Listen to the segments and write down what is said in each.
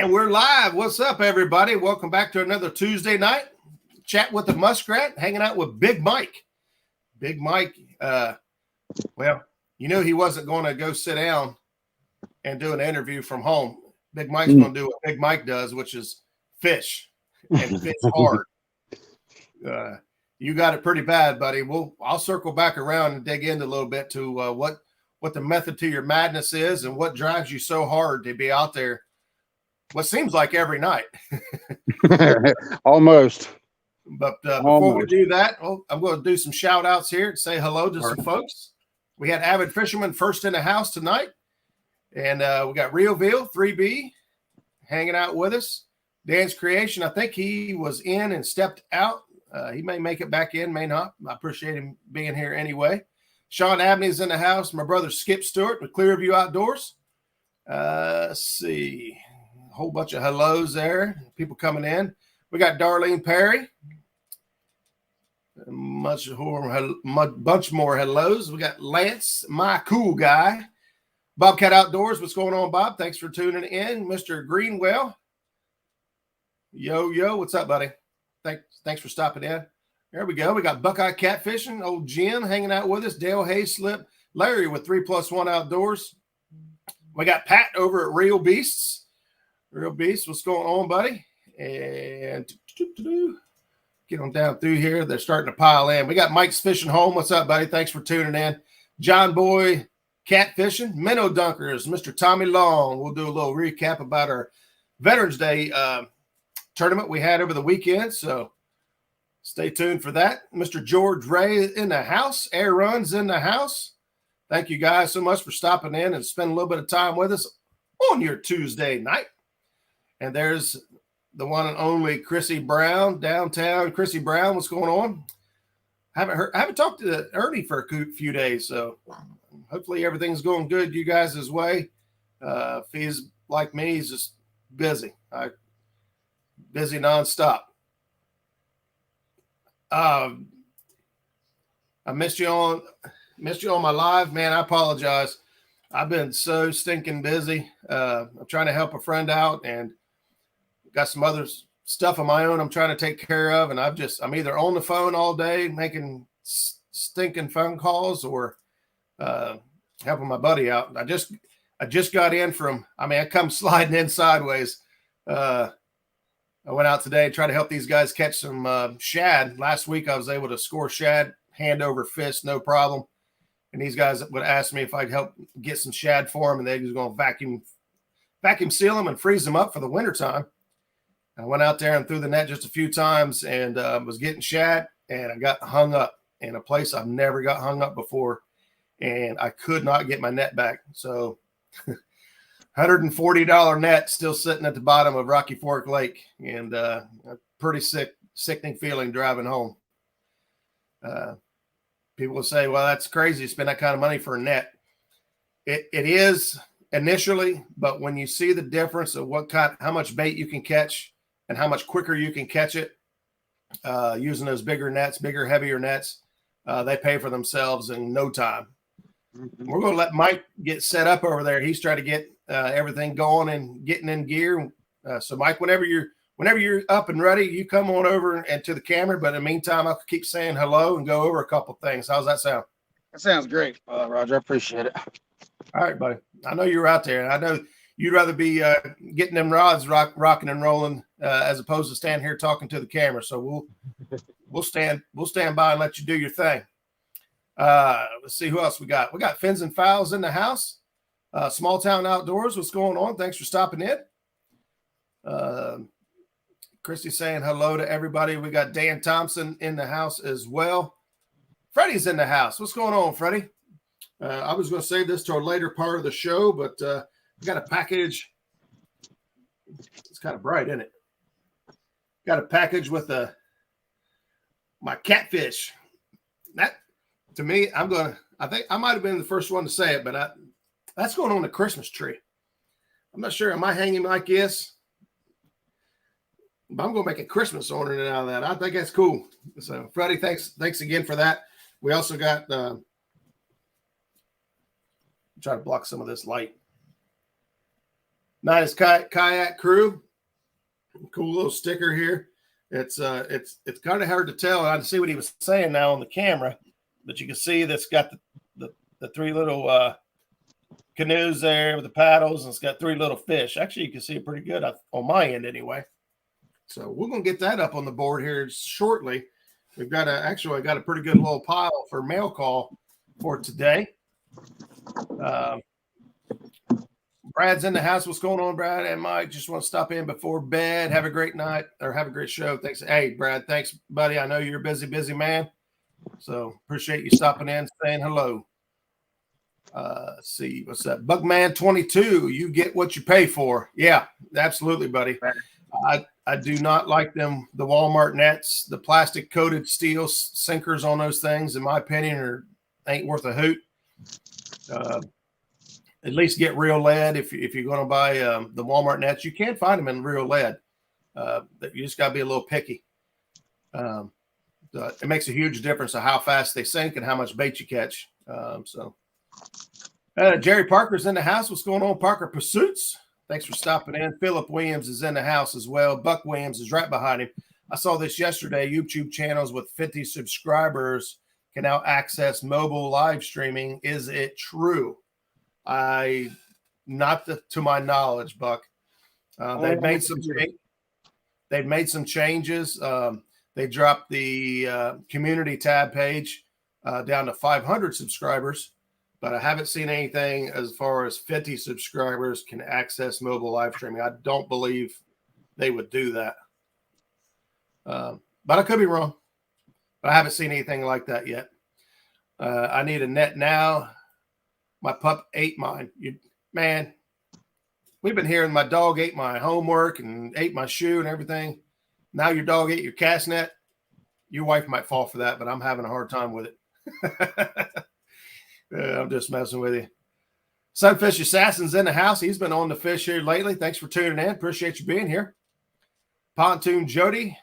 And we're live. What's up, everybody? Welcome back to another Tuesday night. Chat with the Muskrat, hanging out with Big Mike. Big Mike, well, you know he wasn't going to go sit down and do an interview from home. Big Mike's going to do what Big Mike does, which is fish, and fish hard. You got it pretty bad, buddy. I'll circle back around and dig into a little bit to what the method to your madness is and what drives you so hard to be out there what seems like every night. Almost. But before we do that, I'm going to do some shout outs here and say hello to some folks. We had Avid Fisherman first in the house tonight. And we got Realville 3B hanging out with us. Dan's Creation, I think he was in and stepped out. He may make it back in, may not. I appreciate him being here anyway. Sean Abney's in the house. My brother Skip Stewart with Clearview Outdoors. Let's see. A whole bunch of hellos there. People coming in. We got Darlene Perry. Bunch more hellos. We got Lance, my cool guy. Bobcat Outdoors. What's going on, Bob? Thanks for tuning in. Mr. Greenwell. Yo. What's up, buddy? Thanks for stopping in. There we go. We got Buckeye Catfishing, old Jim hanging out with us, Dale Hayslip, Larry with 3+1 Outdoors. We got Pat over at Real Beasts. Real Beasts, what's going on, buddy? And get on down through here. They're starting to pile in. We got Mike's Fishing Home. What's up, buddy? Thanks for tuning in. John Boy Catfishing, Minnow Dunkers, Mr. Tommy Long. We'll do a little recap about our Veterans Day tournament we had over the weekend, so stay tuned for that. Mr. George Ray in the house. Air Runs in the house. Thank you guys so much for stopping in and spending a little bit of time with us on your Tuesday night. And there's the one and only Chrissy Brown downtown. Chrissy Brown, what's going on? I haven't talked to Ernie for a few days, so hopefully everything's going good you guys' way. If he's like me, he's just busy. Busy nonstop. I missed you on my live, man. I apologize. I've been so stinking busy. I'm trying to help a friend out and got some other stuff of my own I'm trying to take care of, and I'm either on the phone all day making stinking phone calls or helping my buddy out. I just got in from. I come sliding in sideways. I went out today and tried to help these guys catch some shad. Last week I was able to score shad hand over fist, no problem. And these guys would ask me if I'd help get some shad for them, and they was going to vacuum seal them and freeze them up for the wintertime. I went out there and threw the net just a few times and was getting shad, and I got hung up in a place I've never got hung up before, and I could not get my net back. So $140 net still sitting at the bottom of Rocky Fork Lake, and a pretty sickening feeling driving home. People will say, well, that's crazy to spend that kind of money for a net. It is initially, but when you see the difference of how much bait you can catch and how much quicker you can catch it using those bigger, heavier nets, they pay for themselves in no time. Mm-hmm. We're going to let Mike get set up over there. He's trying to get everything going and getting in gear. So Mike, whenever you're up and ready, you come on over and to the camera. But in the meantime, I'll keep saying hello and go over a couple things. How's that sound? That sounds great, Roger. I appreciate it. All right, buddy. I know you're out there, and I know you'd rather be getting them rods rocking and rolling as opposed to standing here talking to the camera. So we'll stand by and let you do your thing. Let's see who else we got. We got Fins and Fowls in the house. Small Town Outdoors. What's going on? Thanks for stopping in. Christy saying hello to everybody. We got Dan Thompson in the house as well. Freddie's in the house. What's going on, Freddie? I was going to save this to a later part of the show, but we got a package. It's kind of bright, isn't it? Got a package with my catfish. That, to me, I think I might have been the first one to say it, but that's going on the Christmas tree. I'm not sure. Am I hanging like this? But I'm going to make a Christmas ornament out of that. I think that's cool. So, Freddie, thanks again for that. We also got try to block some of this light. Nice kayak crew. Cool little sticker here. It's kind of hard to tell. I can see what he was saying now on the camera, but you can see that's got the three little canoes there with the paddles, and it's got three little fish. Actually, you can see it pretty good on my end anyway. So we're gonna get that up on the board here shortly. We've got I got a pretty good little pile for mail call for today. Brad's in the house. What's going on, Brad and Mike? Just want to stop in before bed. Have a great night or have a great show. Thanks. Hey, Brad, thanks, buddy. I know you're a busy man. So appreciate you stopping in, saying hello. Let's see. What's that? Bugman 22. You get what you pay for. Yeah, absolutely, buddy. I do not like them. The Walmart nets, the plastic coated steel sinkers on those things, in my opinion, ain't worth a hoot. At least get real lead if you're going to buy the Walmart nets. You can find them in real lead. You just got to be a little picky. It makes a huge difference of how fast they sink and how much bait you catch. Jerry Parker's in the house. What's going on, Parker Pursuits? Thanks for stopping in. Philip Williams is in the house as well. Buck Williams is right behind him. I saw this yesterday. YouTube channels with 50 subscribers can now access mobile live streaming. Is it true? Not to my knowledge, Buck. They've made some changes. They dropped the community tab page down to 500 subscribers, but I haven't seen anything as far as 50 subscribers can access mobile live streaming. I don't believe they would do that. But I could be wrong. But I haven't seen anything like that yet. I need a net now. My pup ate mine. Man, we've been hearing my dog ate my homework and ate my shoe and everything. Now your dog ate your cast net. Your wife might fall for that, but I'm having a hard time with it. I'm just messing with you. Sunfish Assassin's in the house. He's been on the fish here lately. Thanks for tuning in. Appreciate you being here. Pontoon Jody.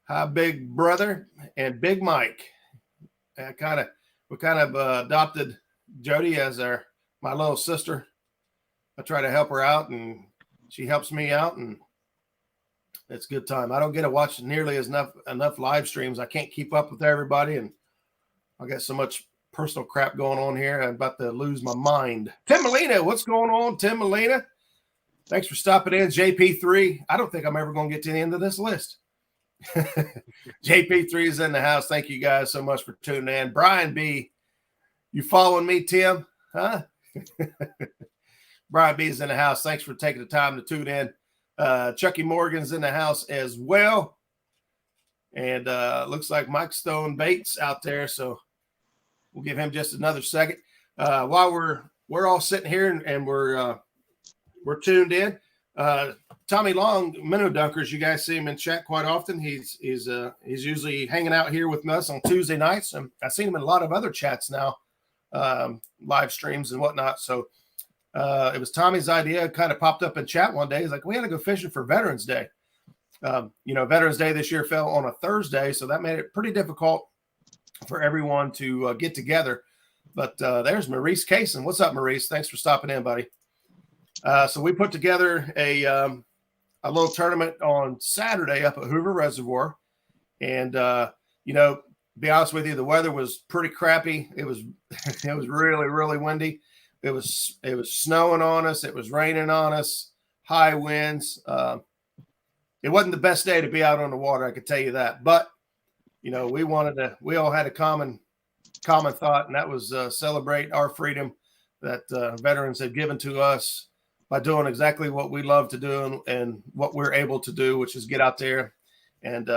Hi, Big Brother. And Big Mike. We kind of adopted Jody as my little sister. I try to help her out, and she helps me out, and it's a good time. I don't get to watch nearly enough live streams. I can't keep up with everybody, and I got so much personal crap going on here. I'm about to lose my mind. Tim Molina, what's going on, Tim Molina? Thanks for stopping in. JP3. I don't think I'm ever going to get to the end of this list. JP3 is in the house. Thank you guys so much for tuning in. Brian B, you following me, Tim? Huh? Brian B is in the house. Thanks for taking the time to tune in. Chucky Morgan's in the house as well. And looks like Mike Stone Bates out there. So we'll give him just another second. While we're all sitting here and we're tuned in. Tommy Long, Minnow Dunkers, you guys see him in chat quite often. He's usually hanging out here with us on Tuesday nights. And I've seen him in a lot of other chats now, live streams and whatnot. So it was Tommy's idea. It kind of popped up in chat one day. He's like, we had to go fishing for Veterans Day. Veterans Day this year fell on a Thursday, so that made it pretty difficult for everyone to get together. But there's Maurice Kaysen. What's up, Maurice? Thanks for stopping in, buddy. So we put together a little tournament on Saturday up at Hoover Reservoir. And, be honest with you, the weather was pretty crappy. It was really, really windy. It was snowing on us. It was raining on us, high winds. It wasn't the best day to be out on the water, I could tell you that. But, we all had a common thought, and that was celebrate our freedom that veterans have given to us by doing exactly what we love to do and what we're able to do, which is get out there and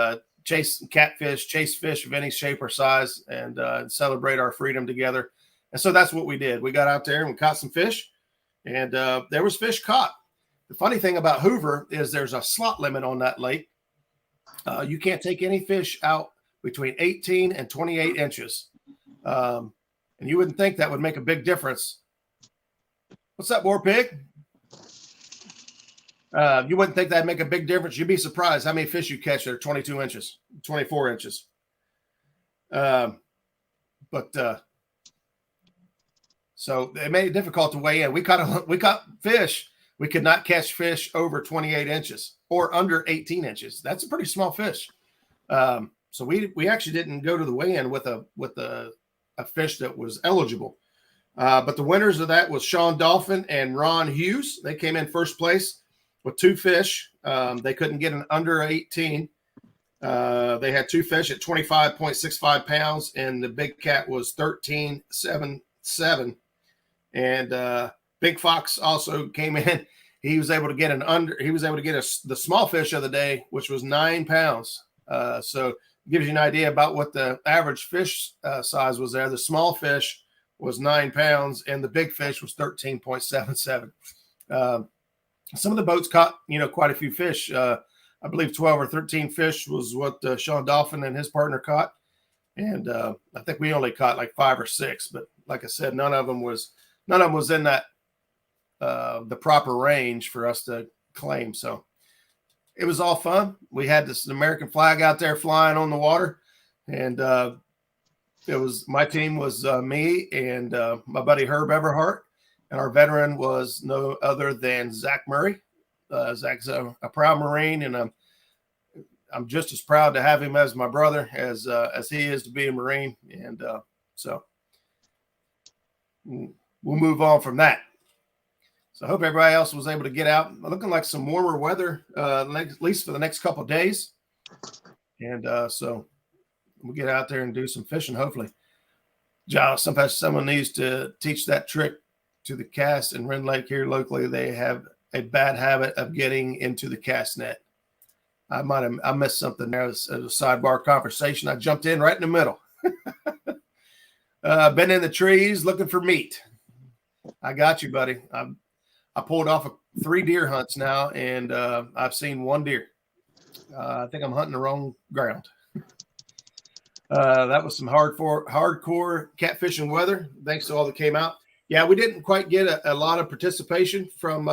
chase catfish, chase fish of any shape or size, and celebrate our freedom together. And so that's what we did. We got out there and we caught some fish, and there was fish caught. The funny thing about Hoover is there's a slot limit on that lake. You can't take any fish out between 18 and 28 inches. And you wouldn't think that would make a big difference. What's up, War Pig? You wouldn't think that'd make a big difference. You'd be surprised how many fish you catch that are 22 inches, 24 inches. So it made it difficult to weigh in. We caught fish we could not catch fish over 28 inches or under 18 inches. That's a pretty small fish. So we actually didn't go to the weigh-in with a fish that was eligible. But the winners of that was Sean Dolphin and Ron Hughes. They came in first place with 2 fish. They couldn't get an under 18. They had 2 fish at 25.65 pounds, and the big cat was 13.77. And Big Fox also came in. He was able to get the small fish of the day, which was 9 pounds. So it gives you an idea about what the average fish size was there. The small fish was 9 pounds, and the big fish was 13.77. Some of the boats caught, quite a few fish. I believe 12 or 13 fish was what Sean Dolphin and his partner caught. And I think we only caught like 5 or 6, but like I said, none of them was in that, the proper range for us to claim. So it was all fun. We had this American flag out there flying on the water, and my team was me and my buddy Herb Everhart, and our veteran was no other than Zach Murray. Zach's a proud Marine, and I'm just as proud to have him as my brother as he is to be a Marine. And so we'll move on from that. So I hope everybody else was able to get out. Looking like some warmer weather, at least for the next couple of days. And so we'll get out there and do some fishing, hopefully. Josh, sometimes someone needs to teach that trick to the cast in Ren Lake here locally. They have a bad habit of getting into the cast net. I missed something there. It was a sidebar conversation. I jumped in right in the middle. Been in the trees looking for meat. I got you, buddy. I pulled off 3 deer hunts now, and I've seen 1 deer. I think I'm hunting the wrong ground. That was some hardcore catfishing weather. Thanks to all that came out. Yeah, we didn't quite get a lot of participation from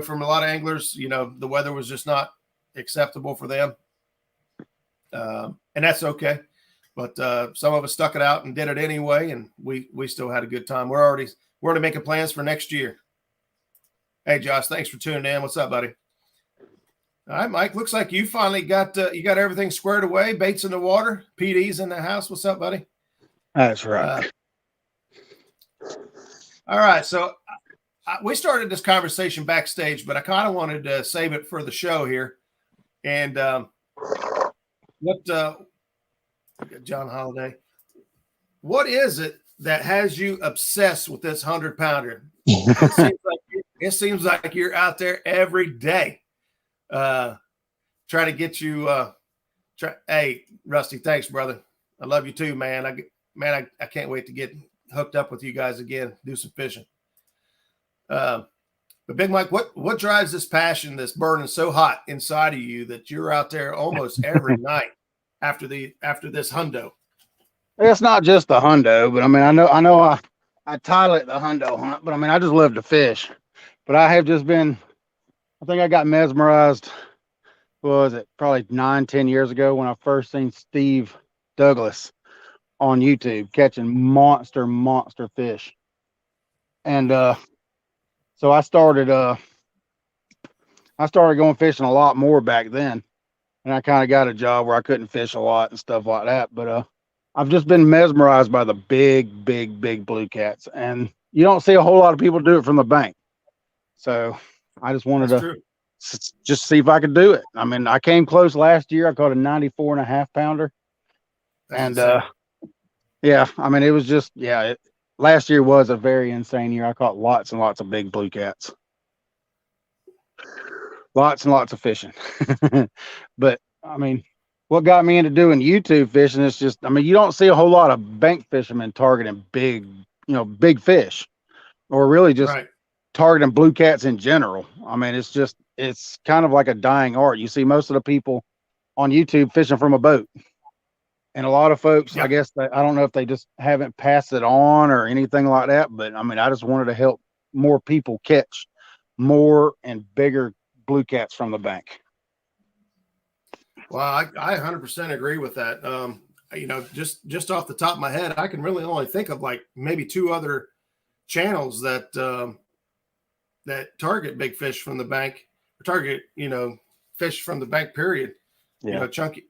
from a lot of anglers. The weather was just not acceptable for them, and that's okay. But some of us stuck it out and did it anyway, and we still had a good time. We're already making plans for next year. Hey, Josh, thanks for tuning in. What's up, buddy? All right, Mike. Looks like you finally got everything squared away. Baits in the water. PD's in the house. What's up, buddy? That's right. All right, so we started this conversation backstage, but I kind of wanted to save it for the show here. And John Holiday, what is it that has you obsessed with this 100-pounder? It seems like you're out there every day, trying to get you. Hey, Rusty, thanks, brother. I love you too, man. I can't wait to get hooked up with you guys again, do some fishing. But Big Mike, what drives this passion that's burning so hot inside of you that you're out there almost every night after this hundo? It's not just the hundo, but I know I title it the hundo hunt, but I just love to fish. But I have just been, I think I got mesmerized, what was it, probably 9-10 years ago when I first seen Steve Douglas on YouTube catching monster fish. And so I started going fishing a lot more back then. And I kind of got a job where I couldn't fish a lot and stuff like that. But I've just been mesmerized by the big blue cats. And you don't see a whole lot of people do it from the bank. So I just wanted to just see if I could do it. I came close last year. I caught a 94.5 pounder. And yeah, it was just, last year was a very insane year. I caught lots and lots of big blue cats. Lots and lots of fishing. But what got me into doing YouTube fishing is just, you don't see a whole lot of bank fishermen targeting big fish, or really just targeting blue cats in general. It's kind of like a dying art. You see most of the people on YouTube fishing from a boat. And a lot of folks, I guess, I don't know if they just haven't passed it on or anything like that. But I just wanted to help more people catch more and bigger blue cats from the bank. Well, I 100% agree with that. Just off the top of my head, I can really only think of like maybe 2 other channels that that target big fish from the bank, or target, fish from the bank, period. Yeah. Chunky,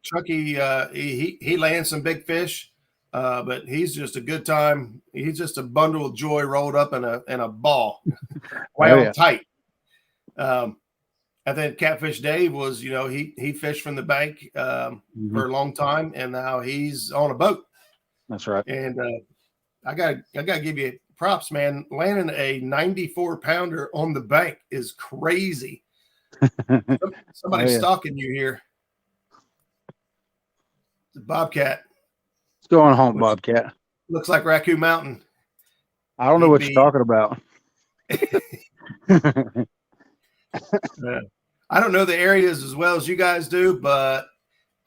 he lands some big fish, but he's just a good time. He's just a bundle of joy rolled up in a ball, wound tight. And then Catfish Dave was, he fished from the bank for a long time, and now he's on a boat. That's right. And I gotta give you props, man. Landing a 94-pounder on the bank is crazy. Somebody's stalking you here. The Bobcat. What's going on, Bobcat? Looks like Raccoon Mountain. I don't know what you're talking about. I don't know the areas as well as you guys do, but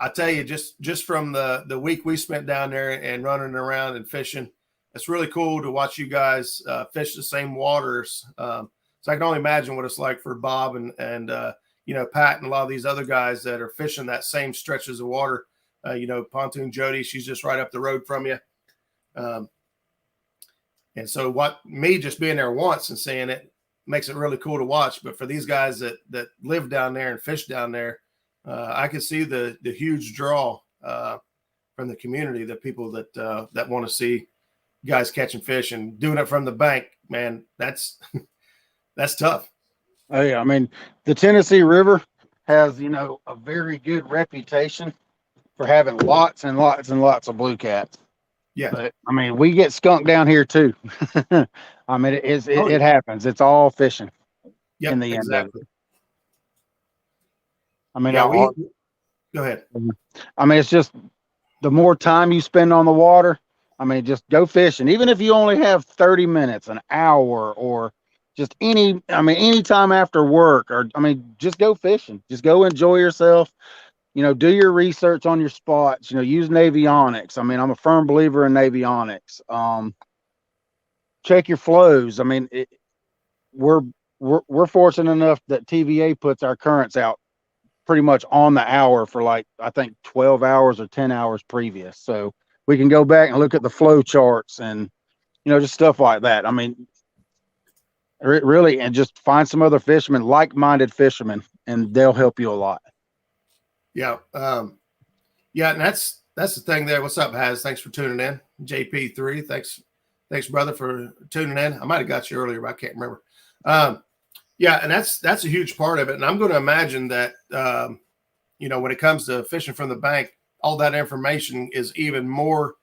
I tell you, just from the week we spent down there and running around and fishing, it's really cool to watch you guys fish the same waters. So I can only imagine what it's like for Bob and Pat and a lot of these other guys that are fishing that same stretches of water. Pontoon Jody, she's just right up the road from you. And so me just being there once and seeing it makes it really cool to watch. But for these guys that live down there and fish down there, I can see the huge draw from the community, the people that want to see guys catching fish and doing it from the bank. Man, that's tough. Oh yeah, I mean, the Tennessee River has a very good reputation for having lots and lots and lots of blue cats. Yeah, but I mean, we get skunked down here too. I mean, it happens. It's all fishing. Yeah, in the exactly. end. I mean, go ahead. I mean, it's just the more time you spend on the water. I mean, just go fishing. Even if you only have 30 minutes, an hour, or just any time after work, or just go fishing. Just go enjoy yourself. Do your research on your spots. Use Navionics. I mean, I'm a firm believer in Navionics. Check your flows. I mean, we're fortunate enough that TVA puts our currents out pretty much on the hour for I think 12 hours or 10 hours previous. So we can go back and look at the flow charts and, just stuff like that. I mean, really, and just find some other fishermen, like-minded fishermen, and they'll help you a lot. Yeah. And that's the thing there. What's up, Haz? Thanks for tuning in. JP3. Thanks, brother, for tuning in. I might've got you earlier, but I can't remember. Yeah. And that's a huge part of it. And I'm going to imagine that, when it comes to fishing from the bank, all that information is even more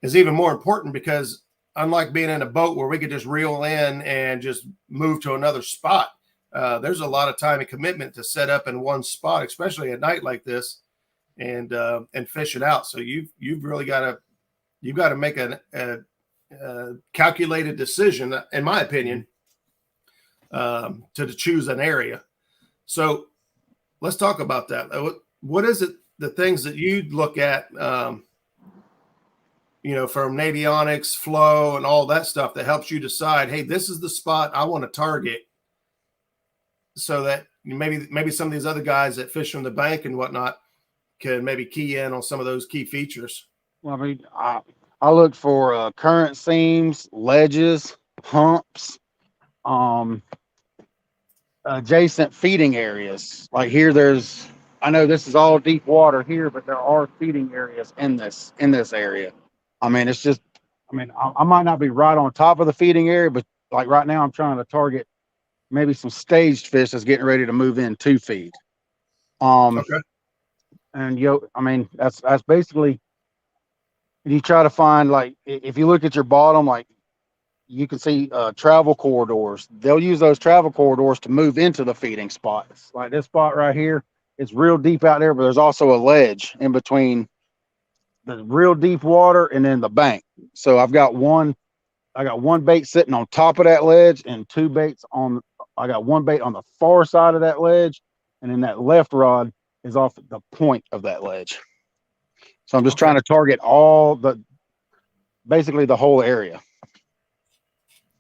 important, because unlike being in a boat where we could just reel in and just move to another spot, there's a lot of time and commitment to set up in one spot, especially at night like this, and fish it out. So you've really got to make a calculated decision, in my opinion, to choose an area. So let's talk about that. What is it? The things that you look at, from Navionics, flow, and all that stuff that helps you decide, hey, this is the spot I want to target, so that maybe some of these other guys that fish from the bank and whatnot can maybe key in on some of those key features. Well, I mean, I look for current seams, ledges, humps, adjacent feeding areas. Like here, I know this is all deep water here, but there are feeding areas in this area. I mean, it's just, I might not be right on top of the feeding area, but like right now I'm trying to target maybe some staged fish that's getting ready to move in to feed. Okay. And that's basically, you try to find, like, if you look at your bottom, like you can see travel corridors. They'll use those travel corridors to move into the feeding spots. Like this spot right here, it's real deep out there, but there's also a ledge in between the real deep water and then the bank. So I got one bait sitting on top of that ledge and two baits I got one bait on the far side of that ledge, and then that left rod is off the point of that ledge. So I'm just trying to target basically the whole area.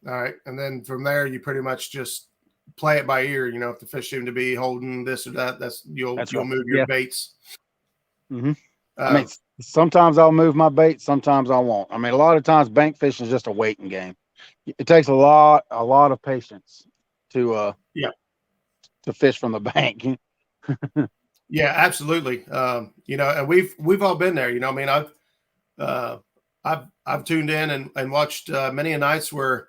All right. And then from there, you pretty much just play it by ear. If the fish seem to be holding this or that, you'll move your baits. Mm-hmm. Sometimes I'll move my bait, sometimes I won't. A lot of times bank fishing is just a waiting game. It takes a lot of patience Yeah. to fish from the bank. Yeah, absolutely. You know, and we've all been there. You know, I mean, I've tuned in and watched many a nights where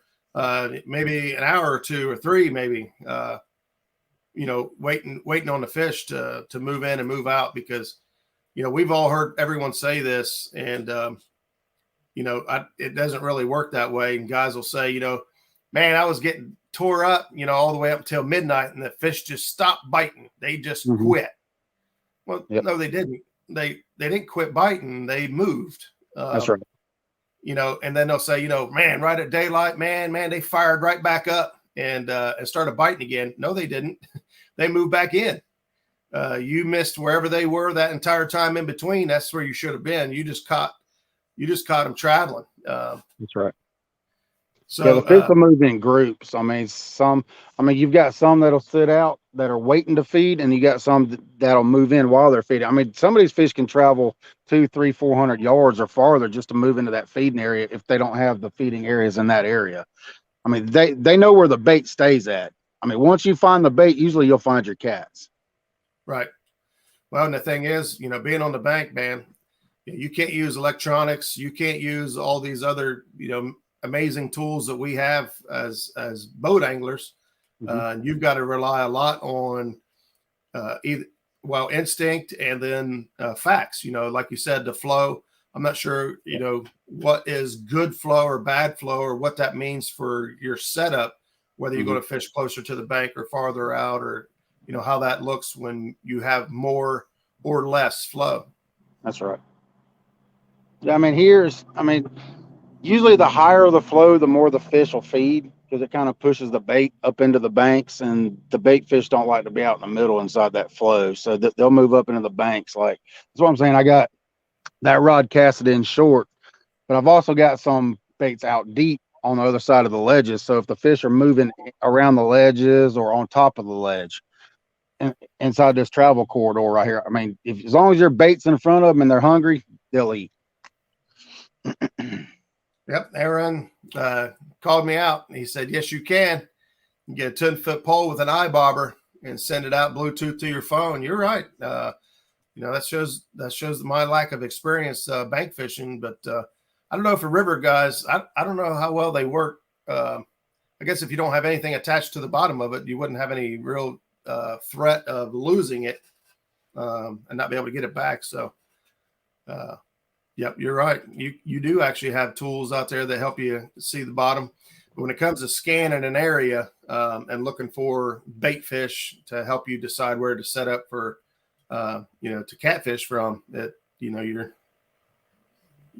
maybe an hour or two or three, maybe, you know, waiting on the fish to move in and move out, because, you know, we've all heard everyone say this, and you know, it doesn't really work that way. And guys will say, you know, man, I was getting tore up, you know, all the way up until midnight, and the fish just stopped biting. They just quit. Well, Yep. no, they didn't. They didn't quit biting. They moved. That's right. You know, and then they'll say, you know, man, right at daylight, man, they fired right back up and started biting again. No, they didn't. They moved back in. You missed wherever they were that entire time in between. That's where you should have been. You just caught them traveling. That's right. So Yeah, the fish will move in groups. I mean, you've got some that'll sit out that are waiting to feed, and you got some that'll move in while they're feeding. I mean, some of these fish can travel 200, 300, 400 yards or farther just to move into that feeding area if they don't have the feeding areas in that area. I mean, they know where the bait stays at. I mean, once you find the bait, usually you'll find your cats. Right. Well, and the thing is, you know, being on the bank, man, you can't use electronics. You can't use all these other, you know, amazing tools that we have as boat anglers. You've got to rely a lot on instinct and then facts. You know, like you said, the flow. I'm not sure, you know, what is good flow or bad flow, or what that means for your setup, whether you're going to fish closer to the bank or farther out, or, you know, how that looks when you have more or less flow. That's right. Yeah, I mean, usually the higher the flow, the more the fish will feed, because it kind of pushes the bait up into the banks, and the bait fish don't like to be out in the middle inside that flow. So they'll move up into the banks. Like, that's what I'm saying. I got that rod casted in short, but I've also got some baits out deep on the other side of the ledges. So if the fish are moving around the ledges or on top of the ledge, inside this travel corridor right here, I mean, as long as your bait's in front of them and they're hungry, they'll eat. Yep. Aaron called me out. He said, yes, you can. You get a 10-foot pole with an eye bobber and send it out Bluetooth to your phone. You're right. You know, that shows my lack of experience bank fishing. But I don't know, for river guys, I don't know how well they work. I guess if you don't have anything attached to the bottom of it, you wouldn't have any real threat of losing it and not be able to get it back. So, yep, you're right. You do actually have tools out there that help you see the bottom. But when it comes to scanning an area and looking for bait fish to help you decide where to set up for, you know, to catfish from, that, you know,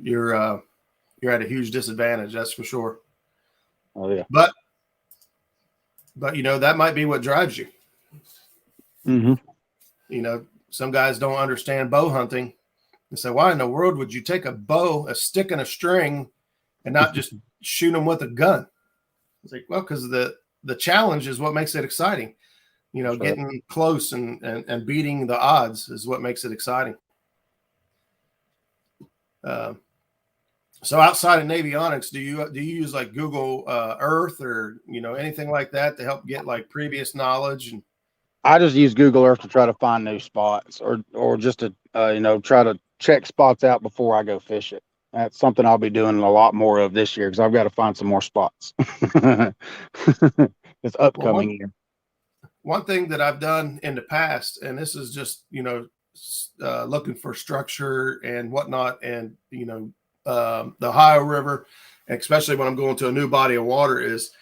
you're at a huge disadvantage. That's for sure. Oh yeah. But you know, that might be what drives you. You know, some guys don't understand bow hunting. They say, why in the world would you take a bow, a stick, and a string and not just shoot them with a gun? It's like, well, because the challenge is what makes it exciting. You know, getting close and beating the odds is what makes it exciting. So outside of Navionics, do you use like Google Earth or, you know, anything like that to help get like previous knowledge? And I just use Google Earth to try to find new spots, or just to you know, try to check spots out before I go fish it. That's something I'll be doing a lot more of this year, because I've got to find some more spots. This upcoming year. One thing that I've done in the past, and this is just, you know, looking for structure and whatnot, and, you know, the Ohio River, especially when I'm going to a new body of water, is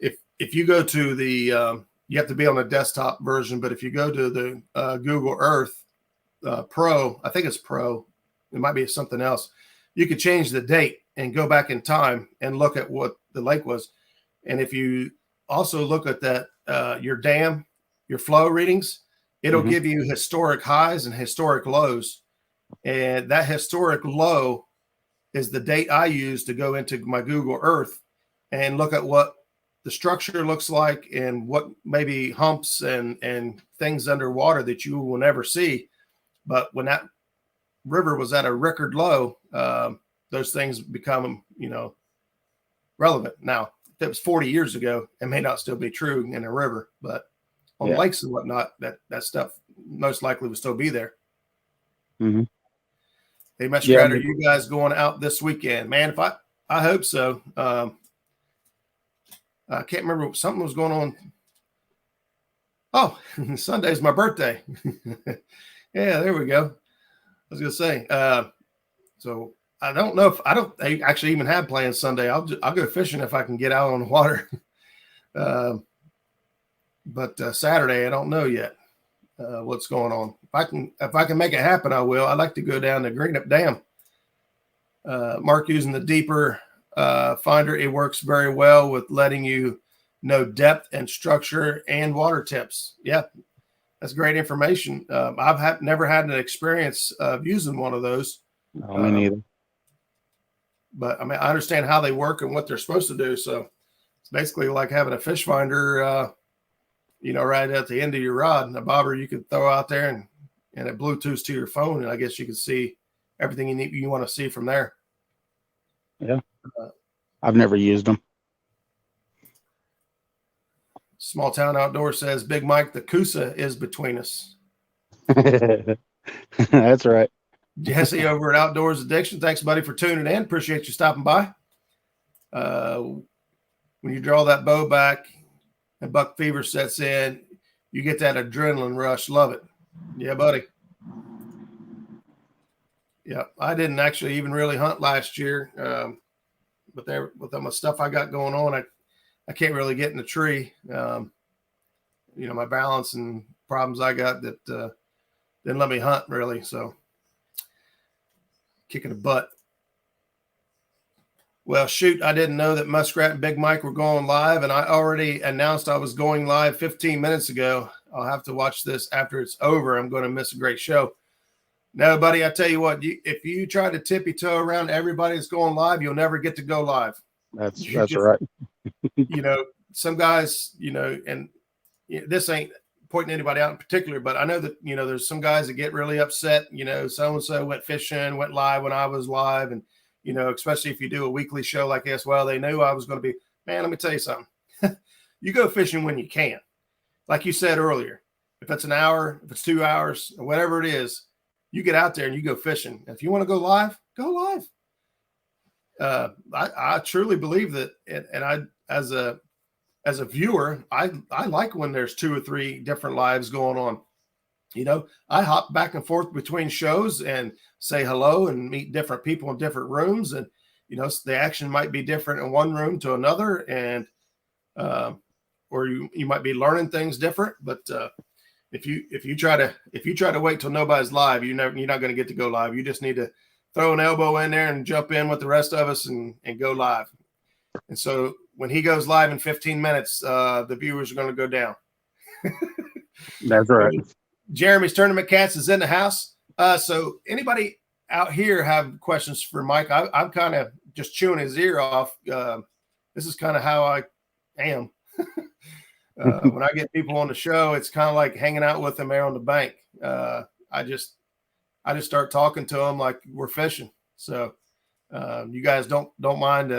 if you go to the you have to be on a desktop version, but if you go to the Google Earth Pro, I think it's Pro, it might be something else, you could change the date and go back in time and look at what the lake was. And if you also look at that, your dam, your flow readings, it'll give you historic highs and historic lows. And that historic low is the date I use to go into my Google Earth and look at what the structure looks like and what maybe humps and things underwater that you will never see. But when that river was at a record low, those things become, you know, relevant. Now, that was 40 years ago, it may not still be true in a river, but on lakes and whatnot, that stuff most likely will still be there. Mm-hmm. Hey, Muskrat, are you guys going out this weekend? Man, I hope so. I can't remember, something was going on. Oh, Sunday's my birthday. Yeah, there we go. I was gonna say, so I don't know if I actually even have plans Sunday. I'll go fishing if I can get out on the water. But Saturday, I don't know yet what's going on. If I can make it happen, I will. I'd like to go down to Greenup Dam. Mark, using the deeper finder, it works very well with letting you know depth and structure and water tips. Yeah, that's great information. I've never had an experience of using one of those. No, me neither. But I mean, I understand how they work and what they're supposed to do. So it's basically like having a fish finder, right at the end of your rod, and a bobber you could throw out there, and it Bluetooths to your phone, and I guess you can see everything you want to see from there. Yeah, I've never used them. Small Town Outdoor says, Big Mike, the Coosa is between us. That's right. Jesse over at Outdoors Addiction, thanks, buddy, for tuning in. Appreciate you stopping by. When you draw that bow back and buck fever sets in, you get that adrenaline rush. Love it. Yeah, buddy. Yeah, I didn't actually even really hunt last year, but with the stuff I got going on, I can't really get in the tree. My balance and problems I got that didn't let me hunt really. So kicking the butt. Well, shoot, I didn't know that Muskrat and Big Mike were going live, and I already announced I was going live 15 minutes ago. I'll have to watch this after it's over. I'm going to miss a great show. No, buddy, I tell you what, if you try to tippy toe around everybody that's going live, you'll never get to go live. That's right. Some guys, and this ain't pointing anybody out in particular, but I know that, there's some guys that get really upset, so-and-so went fishing, went live when I was live. And, especially if you do a weekly show like this, well, they knew I was going to be, man, let me tell you something. You go fishing when you can. Like you said earlier, if it's an hour, if it's 2 hours, or whatever it is, you get out there and you go fishing. If you want to go live, go live. I truly believe that, and I, as a viewer, I like when there's 2 or 3 different lives going on. I hop back and forth between shows and say hello and meet different people in different rooms. And, the action might be different in one room to another. And, or you might be learning things different, but, if you try to wait till nobody's live, you're not going to get to go live. You just need to throw an elbow in there and jump in with the rest of us and go live. And so when he goes live in 15 minutes, the viewers are going to go down. That's right. Jeremy's Tournament Cats is in the house. So anybody out here have questions for Mike? I'm kind of just chewing his ear off. This is kind of how I am. When I get people on the show, it's kind of like hanging out with them there on the bank. I just start talking to them like we're fishing. So you guys don't mind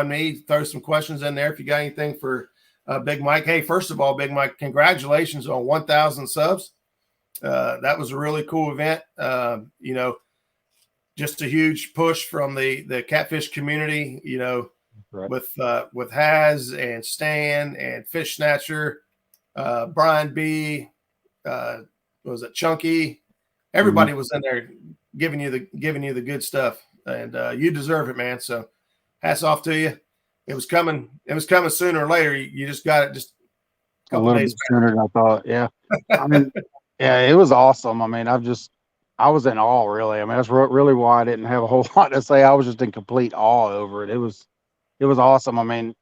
me. Throw some questions in there if you got anything for Big Mike. Hey, first of all, Big Mike, congratulations on 1,000 subs. That was a really cool event. Just a huge push from the catfish community. Right. With Haz and Stan and Fish Snatcher, Brian B, was it Chunky? Everybody was in there giving you the good stuff, and you deserve it, man. So hats off to you. It was coming sooner or later. You just got it just a little bit sooner than I thought. Yeah. I mean, yeah, it was awesome. I mean, I was in awe, really. I mean, that's really why I didn't have a whole lot to say. I was just in complete awe over it. It was awesome. I mean,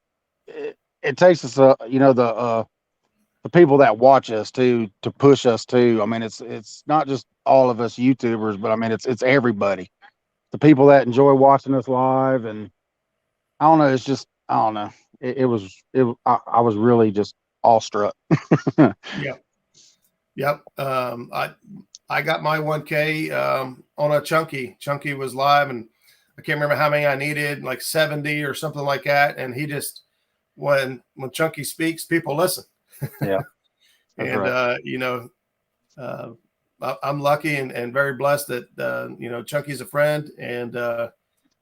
it takes us, the people that watch us to push us too. I mean, it's not just all of us YouTubers, but I mean, it's everybody. The people that enjoy watching us live, and I don't know. It's just, I don't know. I was really just awestruck. Yeah. Yep. I got my 1K on a Chunky. Chunky was live, and I can't remember how many I needed, like 70 or something like that. And he just when Chunky speaks, people listen. Yeah. And, right. I'm lucky and very blessed that, Chunky's a friend, and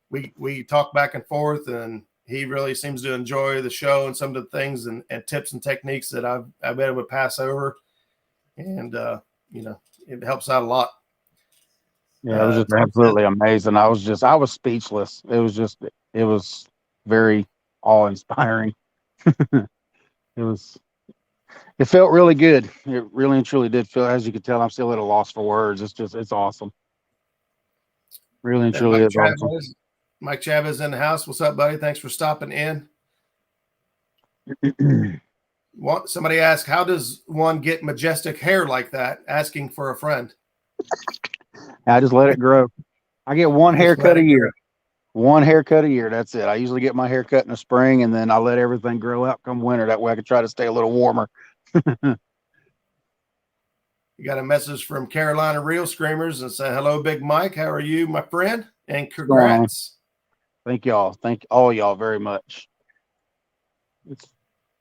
we talk back and forth, and he really seems to enjoy the show and some of the things and tips and techniques that I've been able to pass over. And, it helps out a lot. Yeah, it was just absolutely amazing. I was speechless. It was very awe-inspiring. It felt really good. It really and truly did feel, as you can tell, I'm still at a loss for words. It's awesome. Really and truly is awesome. Mike Chavez in the house. What's up, buddy? Thanks for stopping in. Somebody asked, how does one get majestic hair like that? Asking for a friend. I just let it grow. I get one haircut a year. One haircut a year. That's it. I usually get my hair cut in the spring, and then I let everything grow out come winter. That way I can try to stay a little warmer. You got a message from Carolina Real Screamers and say, hello, Big Mike. How are you, my friend? And congrats. Thank y'all. Thank all y'all very much.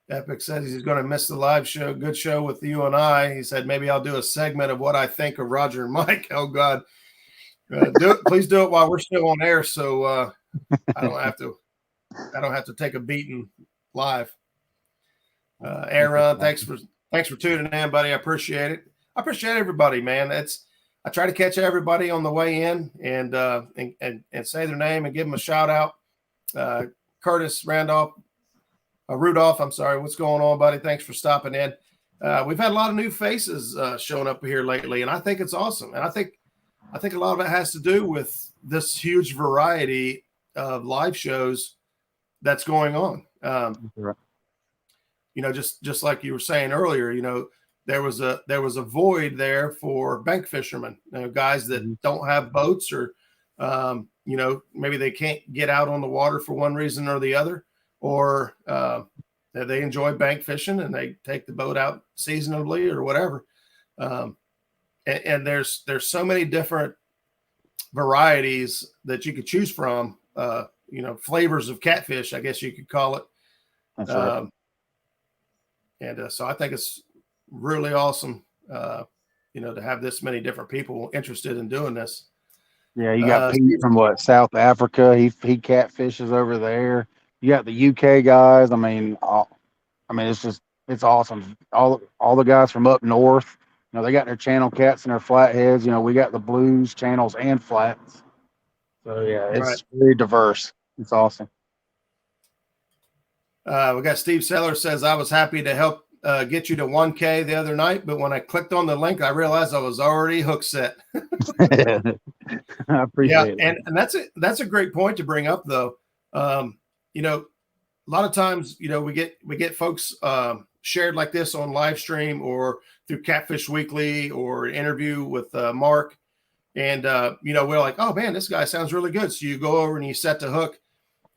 Epic says he's going to miss the live show. Good show with you and I. He said, maybe I'll do a segment of what I think of Roger and Mike. Oh, God. Do it. Please do it while we're still on air, so I don't have to take a beating live. Aaron, thanks for tuning in, buddy. I appreciate it. I appreciate everybody, man. I try to catch everybody on the way in and say their name and give them a shout out. Curtis Rudolph, I'm sorry. What's going on, buddy? Thanks for stopping in. We've had a lot of new faces showing up here lately, and I think it's awesome. And I think a lot of it has to do with this huge variety of live shows that's going on. Just like you were saying earlier, there was a void there for bank fishermen, guys that don't have boats or, maybe they can't get out on the water for one reason or the other, or they enjoy bank fishing and they take the boat out seasonably or whatever. And there's so many different varieties that you could choose from, flavors of catfish, I guess you could call it. That's right. And so I think it's really awesome, to have this many different people interested in doing this. Yeah, you got Pete from South Africa. He catfishes over there. You got the UK guys. It's awesome. All the guys from up north, they got their channel cats and their flatheads. We got the blues channels and flats. So yeah, it's very diverse. It's awesome. We got Steve Sellers says, I was happy to help get you to 1K the other night, but when I clicked on the link, I realized I was already hook set. I appreciate it. And that's a great point to bring up, though. A lot of times, we get folks shared like this on live stream or through Catfish Weekly or an interview with Mark. And, we're like, oh, man, this guy sounds really good. So you go over and you set the hook,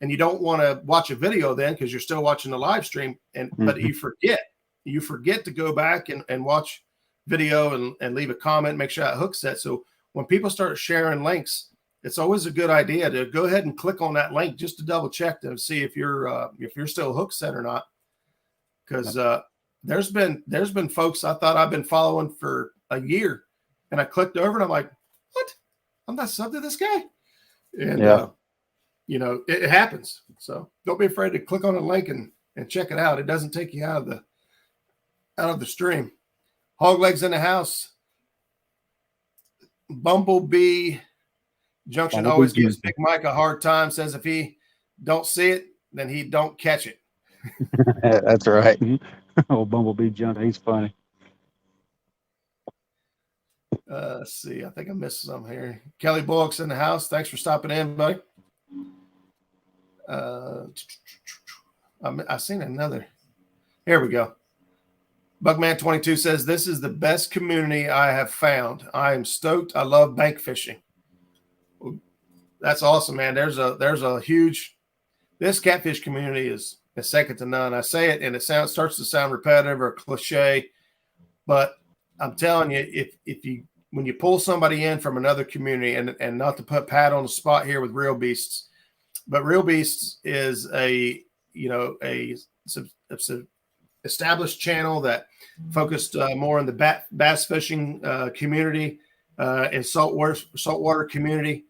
and you don't want to watch a video then because you're still watching the live stream. But you forget to go back and watch video and leave a comment, make sure that hook's set. So when people start sharing links, it's always a good idea to go ahead and click on that link just to double check to see if you're still hook set or not. Because there's been folks I thought I've been following for a year, and I clicked over and I'm like, what? I'm not subbed to this guy. And it happens. So don't be afraid to click on a link and check it out. It doesn't take you out of the stream. Hoglegs in the house. Bumblebee Junction always gives Big Mike a hard time. Says if he don't see it, then he don't catch it. That's right. Oh, Bumblebee Junction. He's funny. Let's see. I think I missed some here. Kelly Bullock's in the house. Thanks for stopping in, buddy. I seen another. Here we go. Bugman22 says, this is the best community I have found. I am stoked. I love bank fishing. That's awesome, man. There's a huge, this catfish community is second to none. I say it and it starts to sound repetitive or cliche, but I'm telling you, when you pull somebody in from another community, and not to put Pat on the spot here with Real Beasts, but Real Beasts is a it's a established channel that focused more on the bass fishing community and saltwater community.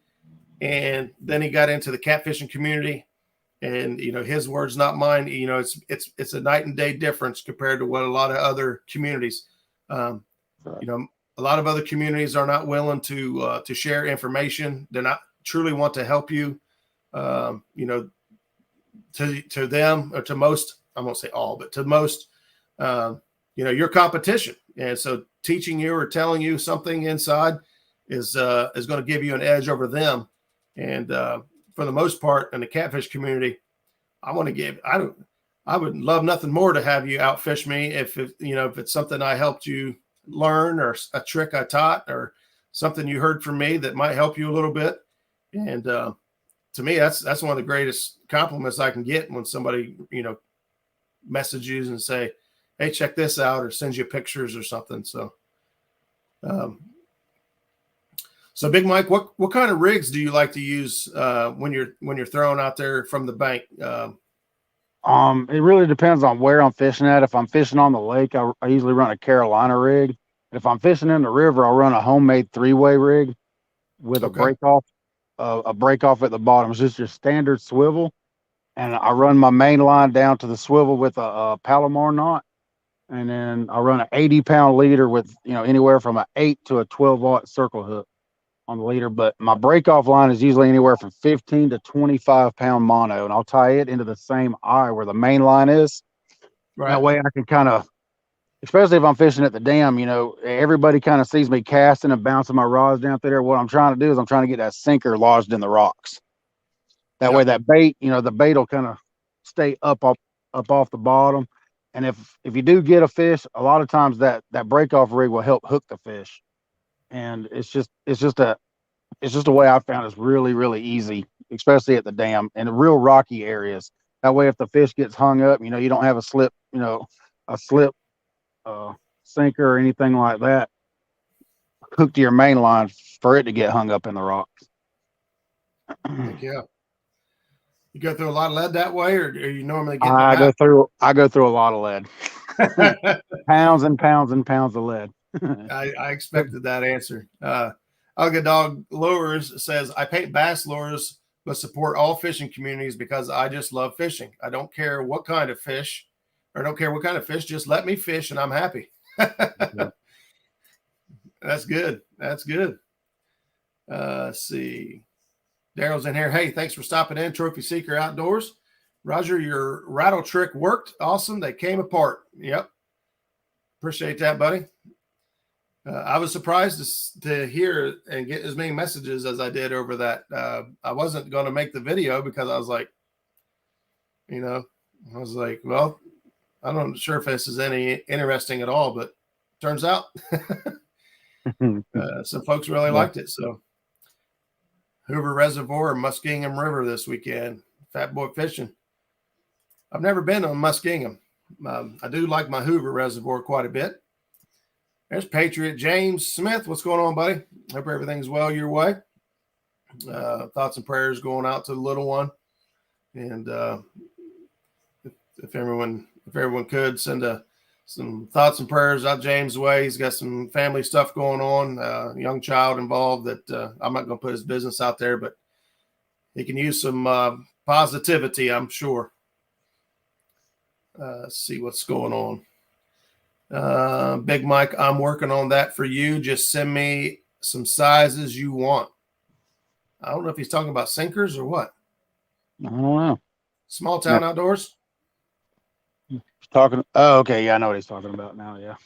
And then he got into the catfishing community, and his words, not mine. It's a night and day difference compared to what a lot of other communities. A lot of other communities are not willing to share information. They're not truly want to help you. To them, or to most, I won't say all, but to most, your competition. And so teaching you or telling you something inside is going to give you an edge over them. And for the most part, in the catfish community, I would love nothing more to have you outfish me if it's something I helped you learn, or a trick I taught, or something you heard from me that might help you a little bit. And to me, that's one of the greatest compliments I can get, when somebody messages and say, "Hey, check this out," or sends you pictures or something. So So Big Mike, what kind of rigs do you like to use when you're throwing out there from the bank? It really depends on where I'm fishing at. If I'm fishing on the lake, I usually run a Carolina rig. If I'm fishing in the river, I'll run a homemade 3-way rig with a break off at the bottom. It's just your standard swivel, and I run my main line down to the swivel with a Palomar knot, and then I run an 80-pound leader with anywhere from an 8 to a 12-aught circle hook on the leader. But my break off line is usually anywhere from 15 to 25-pound mono, and I'll tie it into the same eye where the main line is. Right. That way I can kind of, especially if I'm fishing at the dam, everybody kind of sees me casting and bouncing my rods down through there. What I'm trying to do is I'm trying to get that sinker lodged in the rocks. That way that bait, the bait will kind of stay up off the bottom. And if you do get a fish, a lot of times that break off rig will help hook the fish. And it's just a way I found it's really, really easy, especially at the dam and the real rocky areas. That way, if the fish gets hung up, you don't have a slip sinker or anything like that hooked to your main line for it to get hung up in the rocks. Yeah. You go through a lot of lead that way, or you normally get? I go through a lot of lead. Pounds and pounds and pounds of lead. I expected that answer. Ugga Dog Lures says, I paint bass lures, but support all fishing communities because I just love fishing. I don't care what kind of fish, or don't care what kind of fish. Just let me fish and I'm happy. Yeah. That's good. That's good. Let's see. Daryl's in here. Hey, thanks for stopping in, Trophy Seeker Outdoors. Roger, your rattle trick worked. Awesome. They came apart. Yep. Appreciate that, buddy. I was surprised to hear and get as many messages as I did over that. I wasn't going to make the video because I was like, well, I'm not sure if this is any interesting at all, but turns out some folks really liked it. So Hoover Reservoir and Muskingum River this weekend, Fat Boy fishing. I've never been on Muskingum. I do like my Hoover Reservoir quite a bit. There's Patriot James Smith. What's going on, buddy? Hope everything's well your way. Thoughts and prayers going out to the little one. And if everyone could send some thoughts and prayers out James' way. He's got some family stuff going on, young child involved that I'm not going to put his business out there, but he can use some positivity, I'm sure. Let's see what's going on. Big Mike, I'm working on that for you. Just send me some sizes you want. I don't know if he's talking about sinkers or what. I don't know. Small Town Outdoors. He's talking. Oh, okay. Yeah, I know what he's talking about now. Yeah.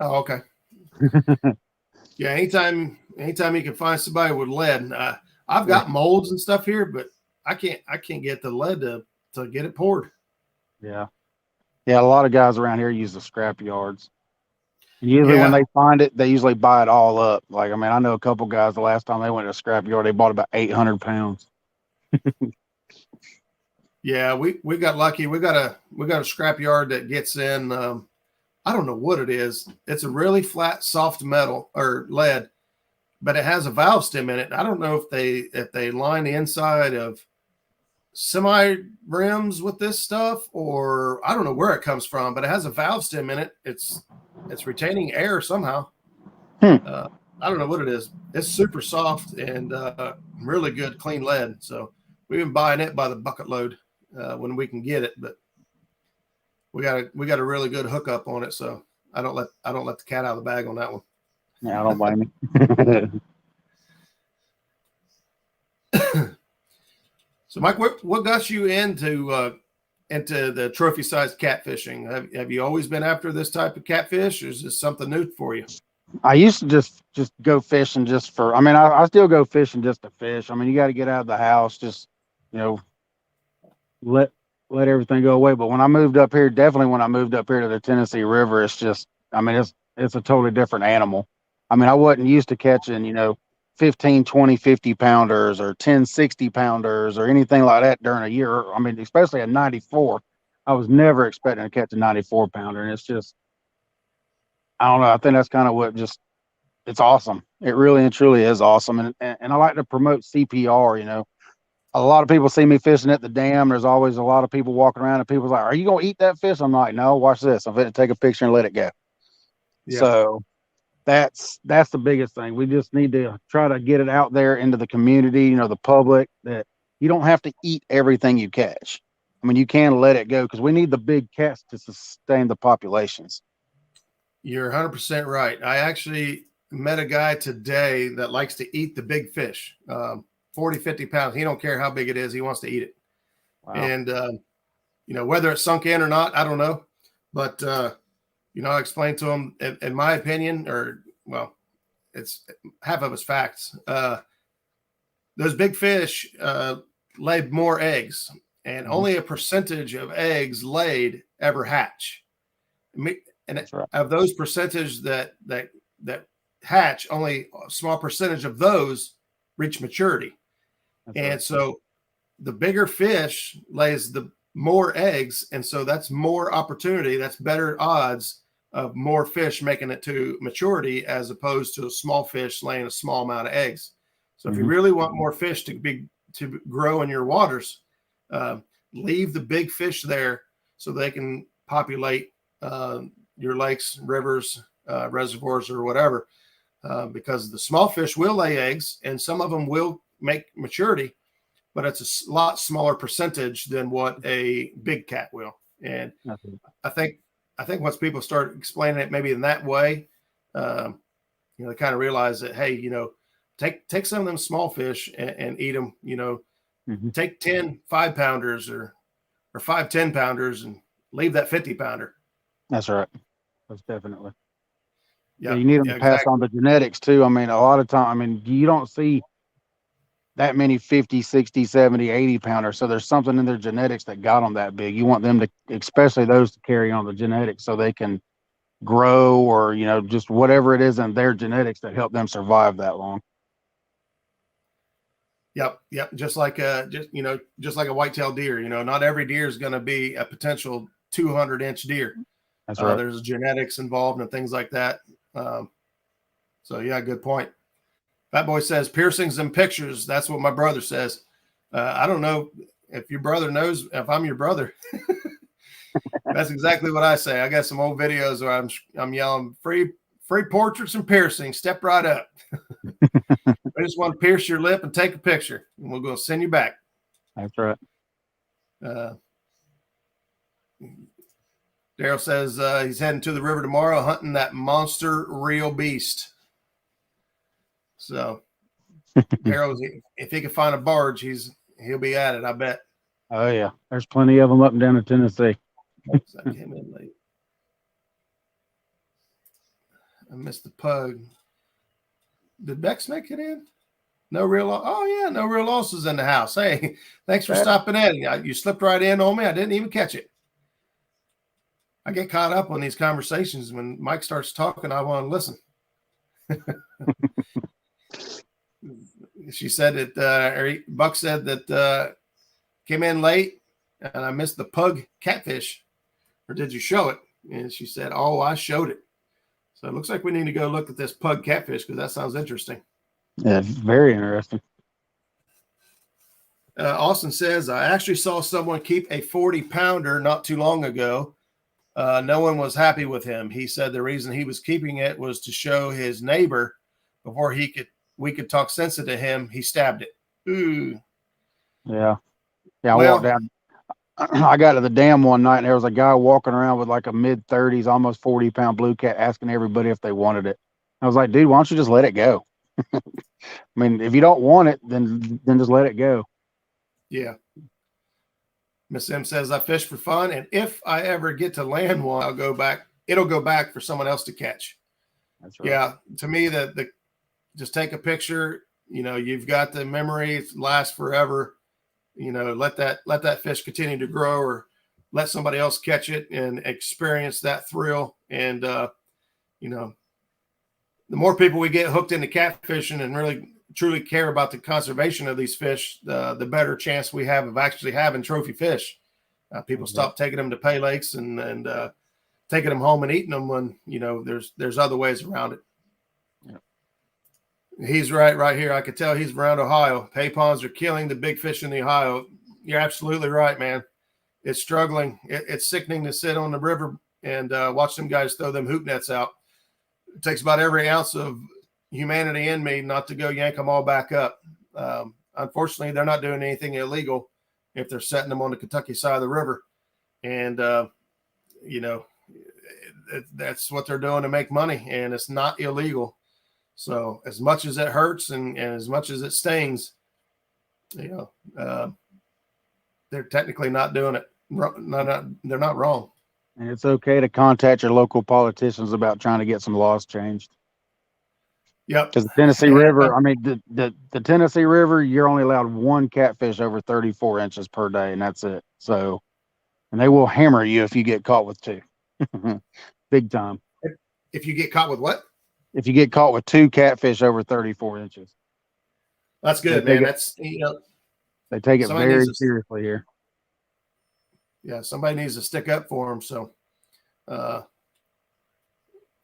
Oh, okay. Yeah. Anytime you can find somebody with lead. I've got molds and stuff here, but I can't get the lead to get it poured. Yeah. Yeah, a lot of guys around here use the scrap yards. Usually when they find it, they usually buy it all up. Like, I mean, I know a couple guys, the last time they went to a scrap yard, they bought about 800 pounds. Yeah, we got lucky. We got a scrap yard that gets in, I don't know what it is. It's a really flat, soft metal or lead, but it has a valve stem in it. I don't know if they line the inside of semi rims with this stuff, or I don't know where it comes from, but it has a valve stem in it. It's retaining air somehow. I don't know what it is. It's super soft and really good, clean lead. So we've been buying it by the bucket load when we can get it, but we got a really good hookup on it. So I don't let the cat out of the bag on that one. Yeah, I don't blame you. So Mike, what got you into the trophy size catfishing? Have you always been after this type of catfish, or is this something new for you? I used to just go fishing just for, I mean, I still go fishing just to fish. I mean, you got to get out of the house, just, you know, let everything go away. But when I moved up here, definitely when I moved up here to the Tennessee River, it's just, I mean, it's a totally different animal. I mean, I wasn't used to catching, 15, 20, 50 pounders or 10, 60 pounders or anything like that during a year. I mean, especially a 94. I was never expecting to catch a 94 pounder. And it's just, I don't know. I think that's kind of what it's awesome. It really and truly is awesome. And I like to promote CPR, A lot of people see me fishing at the dam. There's always a lot of people walking around and people's like, are you going to eat that fish? I'm like, no, watch this. I'm going to take a picture and let it go. Yeah. So that's the biggest thing. We just need to try to get it out there into the community, the public, that you don't have to eat everything you catch. I mean, you can let it go because we need the big cats to sustain the populations. You're 100% right. I actually met a guy today that likes to eat the big fish, 40, 50 pounds. He don't care how big it is. He wants to eat it. Wow. And, whether it's sunk in or not, I don't know. But, I explained to him, in my opinion, it's half of it's facts. Those big fish lay more eggs, and only a percentage of eggs laid ever hatch. And right. Of those percentage that hatch, only a small percentage of those reach maturity. That's and right. So the bigger fish lays the more eggs. And so that's more opportunity. That's better odds of more fish making it to maturity as opposed to a small fish laying a small amount of eggs. So if you really want more fish to grow in your waters, leave the big fish there so they can populate your lakes, rivers, reservoirs, or whatever, because the small fish will lay eggs and some of them will make maturity, but it's a lot smaller percentage than what a big cat will. And I think once people start explaining it maybe in that way, they kind of realize that, hey, take some of them small fish and eat them, take 10 5-pounders or 5 10-pounders and leave that 50-pounder. That's right. That's definitely. Yeah, you need them to pass on the genetics too. I mean, a lot of time, you don't see that many 50, 60, 70, 80 pounders. So there's something in their genetics that got them that big. You want them to, especially those, to carry on the genetics so they can grow or, just whatever it is in their genetics that help them survive that long. Yep. Just like a white-tailed deer, not every deer is going to be a potential 200-inch deer. That's right. There's genetics involved and things like that. So yeah, good point. Fat Boy says piercings and pictures. That's what my brother says. I don't know if your brother knows if I'm your brother. That's exactly what I say. I got some old videos where I'm yelling free portraits and piercings. Step right up. I just want to pierce your lip and take a picture, and we're going to send you back. That's right. Daryl says he's heading to the river tomorrow, hunting that monster real beast. So, Daryl, if he can find a barge, he'll be at it, I bet. Oh yeah, there's plenty of them up and down in Tennessee. I came in late. I missed the pug. Did Bex make it in? No real loss. Oh yeah, no real losses in the house. Hey, thanks for stopping in. You slipped right in on me. I didn't even catch it. I get caught up on these conversations. When Mike starts talking, I want to listen. She said that Buck said that came in late and I missed the pug catfish. Or did you show it? And she said, oh, I showed it. So it looks like we need to go look at this pug catfish because that sounds interesting. Yeah, very interesting. Austin says, I actually saw someone keep a 40-pounder not too long ago. No one was happy with him. He said the reason he was keeping it was to show his neighbor before we could talk sense into him. He stabbed it. Ooh. Yeah. I walked down. I got to the dam one night and there was a guy walking around with like a mid-30s, almost 40-pound blue cat asking everybody if they wanted it. I was like, dude, why don't you just let it go? I mean, if you don't want it, then just let it go. Yeah. Miss M says, I fish for fun, and if I ever get to land one, I'll go back. It'll go back for someone else to catch. That's right. Yeah. To me, the just take a picture. You've got the memory. It lasts forever. Let that fish continue to grow, or let somebody else catch it and experience that thrill. And the more people we get hooked into catfishing and really truly care about the conservation of these fish, the better chance we have of actually having trophy fish. People stop taking them to pay lakes and taking them home and eating them when there's other ways around it. He's right here. I could tell he's around Ohio. Pay ponds are killing the big fish in the Ohio. You're absolutely right, man. It's struggling. It's sickening to sit on the river and watch them guys throw them hoop nets out. It takes about every ounce of humanity in me not to go yank them all back up. Unfortunately, they're not doing anything illegal if they're setting them on the Kentucky side of the river. And, that's what they're doing to make money, and it's not illegal. So as much as it hurts and as much as it stings, they're technically not doing it. They're not wrong. And it's okay to contact your local politicians about trying to get some laws changed. Yep. Because the Tennessee River, I mean, the Tennessee River, you're only allowed one catfish over 34 inches per day, and that's it. So, and they will hammer you if you get caught with two. Big time. If you get caught with what? If you get caught with two catfish over 34 inches. That's good, man. They take it very seriously here. Yeah, somebody needs to stick up for them. So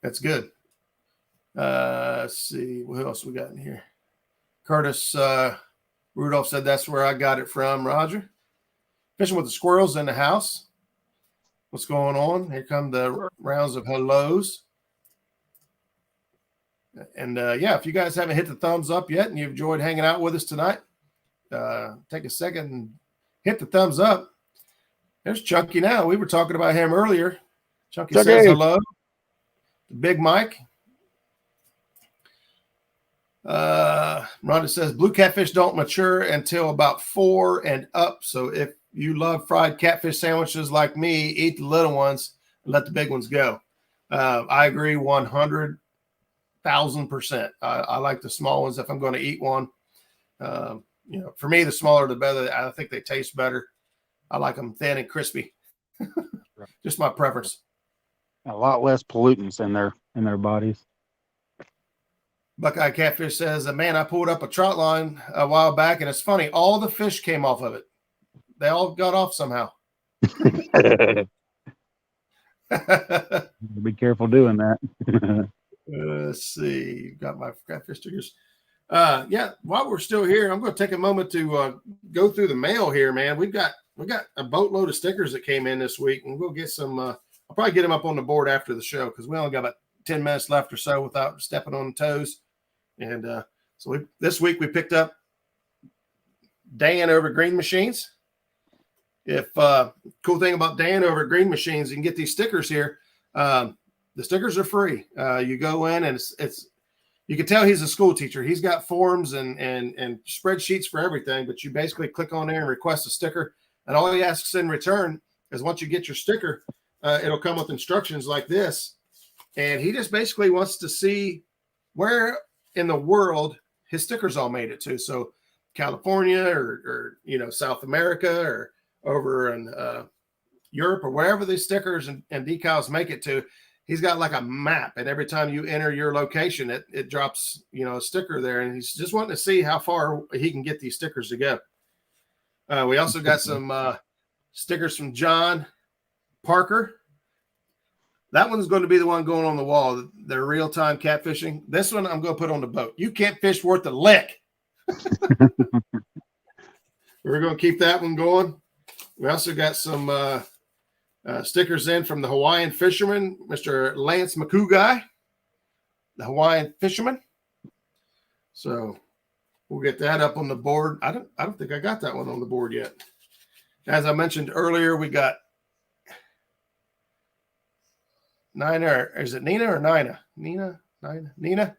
that's good. Let's see. What else we got in here? Curtis Rudolph said that's where I got it from. Roger. Fishing with the squirrels in the house. What's going on? Here come the rounds of hellos. And if you guys haven't hit the thumbs up yet and you've enjoyed hanging out with us tonight, take a second and hit the thumbs up. There's Chunky now. We were talking about him earlier. Chunky says hello. Big Mike. Rhonda says blue catfish don't mature until about 4 and up. So if you love fried catfish sandwiches like me, eat the little ones and let the big ones go. I agree 100,000%. I like the small ones if I'm going to eat one. For me, the smaller the better. I think they taste better. I like them thin and crispy. Just my preference. A lot less pollutants in their bodies. Buckeye Catfish says, man, I pulled up a trout line a while back, and it's funny. All the fish came off of it. They all got off somehow. Be careful doing that. Let's see. Got my catfish stickers. While we're still here, I'm going to take a moment to go through the mail here, man. We got a boatload of stickers that came in this week, and we'll get some. I'll probably get them up on the board after the show because we only got about 10 minutes left or so without stepping on toes. And this week we picked up Dan over at Green Machines. If cool thing about Dan over at Green Machines, you can get these stickers here. The stickers are free. You go in and it's you can tell he's a school teacher. He's got forms and spreadsheets for everything, but you basically click on there and request a sticker. And all he asks in return is once you get your sticker, it'll come with instructions like this. And he just basically wants to see where in the world his stickers all made it to. So California or South America or over in Europe or wherever these stickers and decals make it to. He's got like a map, and every time you enter your location, it drops, a sticker there, and he's just wanting to see how far he can get these stickers to go. We also got some stickers from John Parker. That one's going to be the one going on the wall. They're real-time catfishing. This one I'm going to put on the boat. You can't fish worth a lick. We're going to keep that one going. We also got some stickers in from the Hawaiian fisherman, Mr. Lance McCouguy, the Hawaiian fisherman. So we'll get that up on the board. I don't think I got that one on the board yet. As I mentioned earlier, we got Nina. Is it Nina or Nina? Nina? Nina?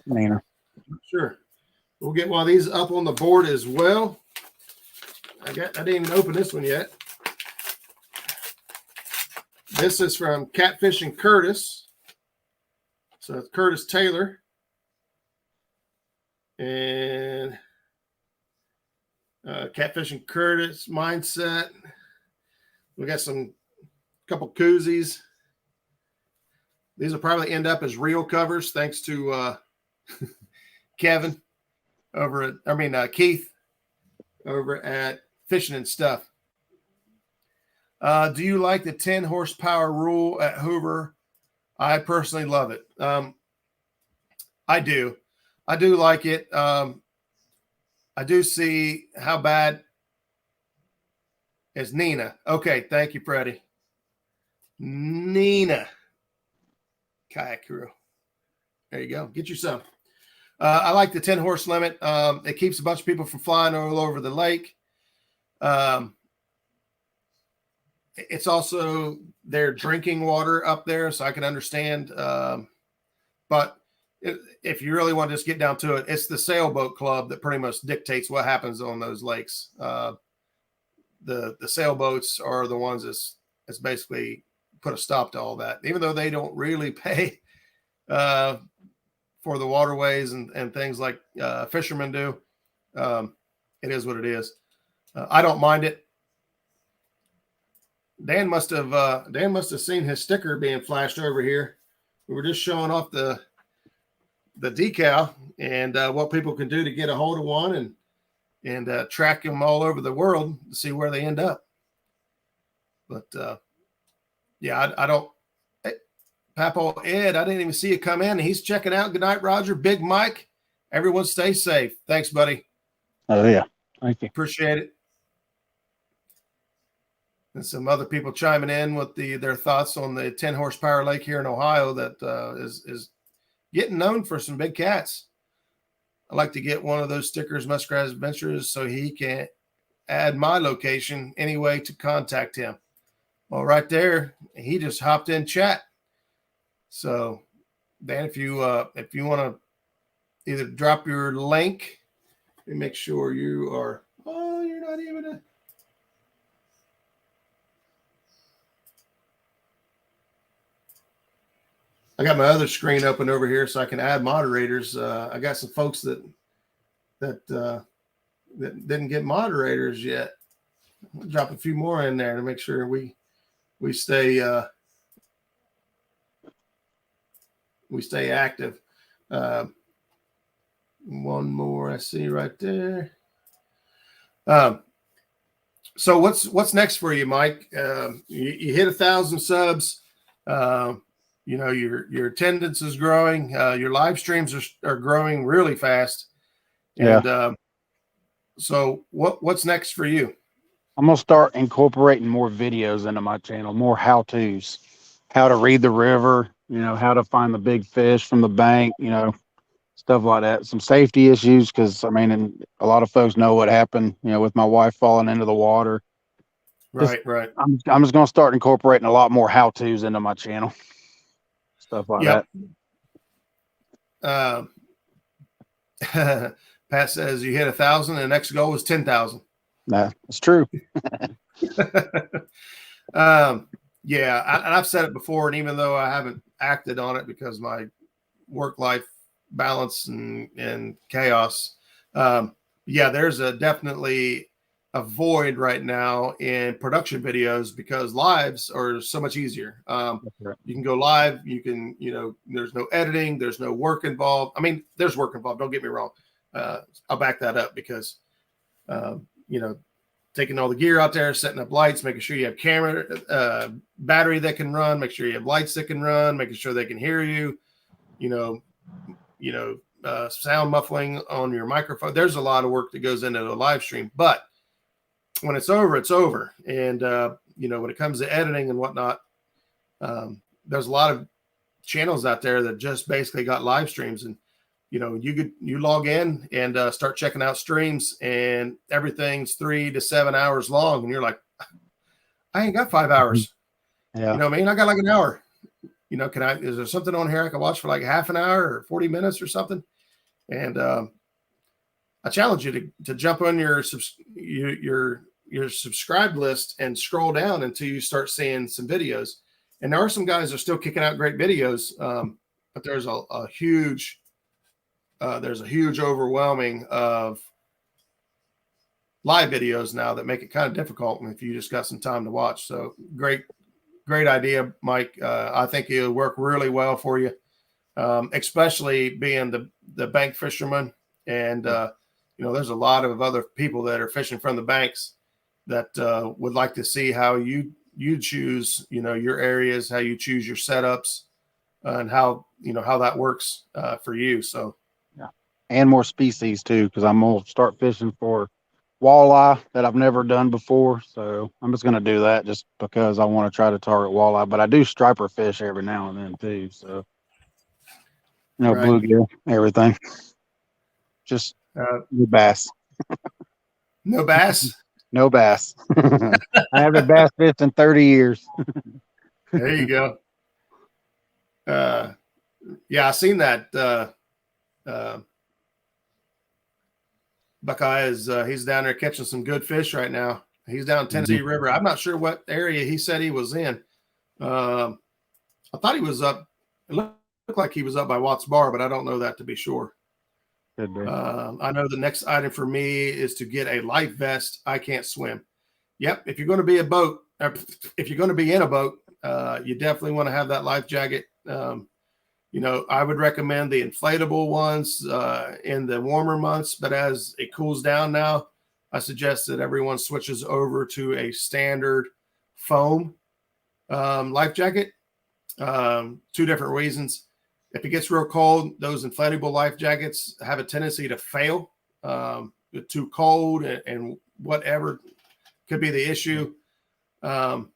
Nina. Sure. We'll get one of these up on the board as well. I didn't even open this one yet. This is from Catfishing Curtis. So it's Curtis Taylor. And Catfishing Curtis mindset. We got couple koozies. These will probably end up as real covers, thanks to Kevin Keith over at Fishing and Stuff. Do you like the 10 horsepower rule at Hoover? I personally love it. I do like it. I do see how bad is Nina. Okay, thank you, Freddie. Nina Kayak Crew. There you go. Get you some. I like the 10 horse limit. It keeps a bunch of people from flying all over the lake. It's also their drinking water up there, so I can understand. But if you really want to just get down to it, it's the sailboat club that pretty much dictates what happens on those lakes. The sailboats are the ones that's basically put a stop to all that, even though they don't really pay for the waterways and things like fishermen do. It is what it is. I don't mind it. Dan must have seen his sticker being flashed over here. We were just showing off the decal and what people can do to get a hold of one and track them all over the world to see where they end up. But yeah, I don't. Hey, Papo Ed, I didn't even see you come in. He's checking out. Good night, Roger. Big Mike. Everyone stay safe. Thanks, buddy. Oh yeah, thank you. Appreciate it. And some other people chiming in with their thoughts on the 10 horsepower lake here in Ohio that is getting known for some big cats. I'd like to get one of those stickers, Muskrat Adventures, so he can add my location anyway to contact him. Well, right there, he just hopped in chat. So, Dan, if you want to either drop your link and make sure you are. Oh, you're not even a. I got my other screen open over here so I can add moderators. I got some folks that didn't get moderators yet. I'll drop a few more in there to make sure we stay active. One more I see right there. So what's next for you, Mike? You hit 1,000 subs. Your attendance is growing. Your live streams are growing really fast. And yeah. So what's next for you? I'm going to start incorporating more videos into my channel, more how-tos, how to read the river, how to find the big fish from the bank, stuff like that. Some safety issues because, and a lot of folks know what happened, with my wife falling into the water. Right. I'm just going to start incorporating a lot more how-tos into my channel. Stuff like that. Pat says you hit 1,000. The next goal is 10,000. Nah, it's true. Yeah, I've said it before, and even though I haven't acted on it because my work-life balance and chaos, there's definitely a void right now in production videos because lives are so much easier. You can go live. You can, there's no editing. There's no work involved. There's work involved. Don't get me wrong. I'll back that up because, taking all the gear out there, setting up lights, making sure you have camera, battery that can run, make sure you have lights that can run, making sure they can hear you, sound muffling on your microphone. There's a lot of work that goes into the live stream, but when it's over, it's over. And when it comes to editing and whatnot, there's a lot of channels out there that just basically got live streams, and you log in and start checking out streams, and everything's 3 to 7 hours long, and you're like, I ain't got 5 hours. Yeah. I got like an hour. Is there something on here I can watch for like half an hour or 40 minutes or something? And I challenge you to jump on your subscribed list and scroll down until you start seeing some videos. And there are some guys that are still kicking out great videos, but there's a huge overwhelming of live videos now that make it kind of difficult if you just got some time to watch. So great idea, Mike. I think it'll work really well for you, especially being the bank fisherman. And there's a lot of other people that are fishing from the banks that would like to see how you choose, your areas, how you choose your setups, and how that works for you. So, yeah, and more species too, because I'm gonna start fishing for walleye that I've never done before. So I'm just gonna do that just because I want to try to target walleye. But I do striper fish every now and then too. So right. Bluegill, everything. Just no bass. No bass. No bass. I haven't bass fished in 30 years. There you go. Yeah, I seen that. Buckeye he's down there catching some good fish right now. He's down Tennessee River. I'm not sure what area he said he was in. I thought he was up. It looked like he was up by Watts Bar, but I don't know that to be sure. Could be. I know the next item for me is to get a life vest. I can't swim. Yep. If you're going to be in a boat, you definitely want to have that life jacket. I would recommend the inflatable ones in the warmer months, but as it cools down now, I suggest that everyone switches over to a standard foam life jacket. 2 different reasons. If it gets real cold, those inflatable life jackets have a tendency to fail. Too cold and whatever could be the issue. But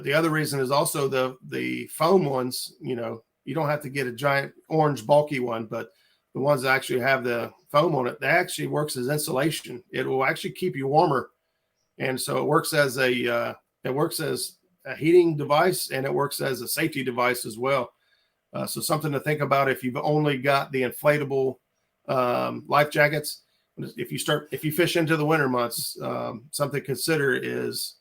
the other reason is also the foam ones, you don't have to get a giant orange bulky one, but the ones that actually have the foam on it, that actually works as insulation. It will actually keep you warmer. And so it works as a heating device, and it works as a safety device as well. So something to think about if you've only got the inflatable life jackets. If you fish into the winter months, something to consider is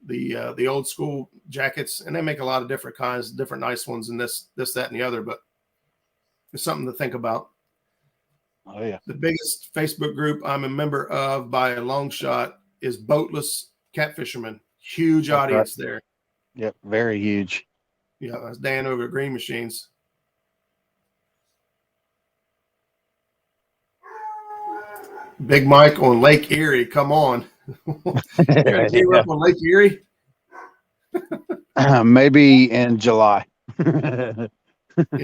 the old school jackets, and they make a lot of different kinds, different nice ones, and this, that, and the other. But it's something to think about. Oh yeah. The biggest Facebook group I'm a member of by a long shot is Boatless Catfishermen. Huge audience there. Yep, very huge. Yeah, that's Dan over at Green Machines. Big Mike on Lake Erie. Come on. You're going to give up on Lake Erie? Maybe in July. In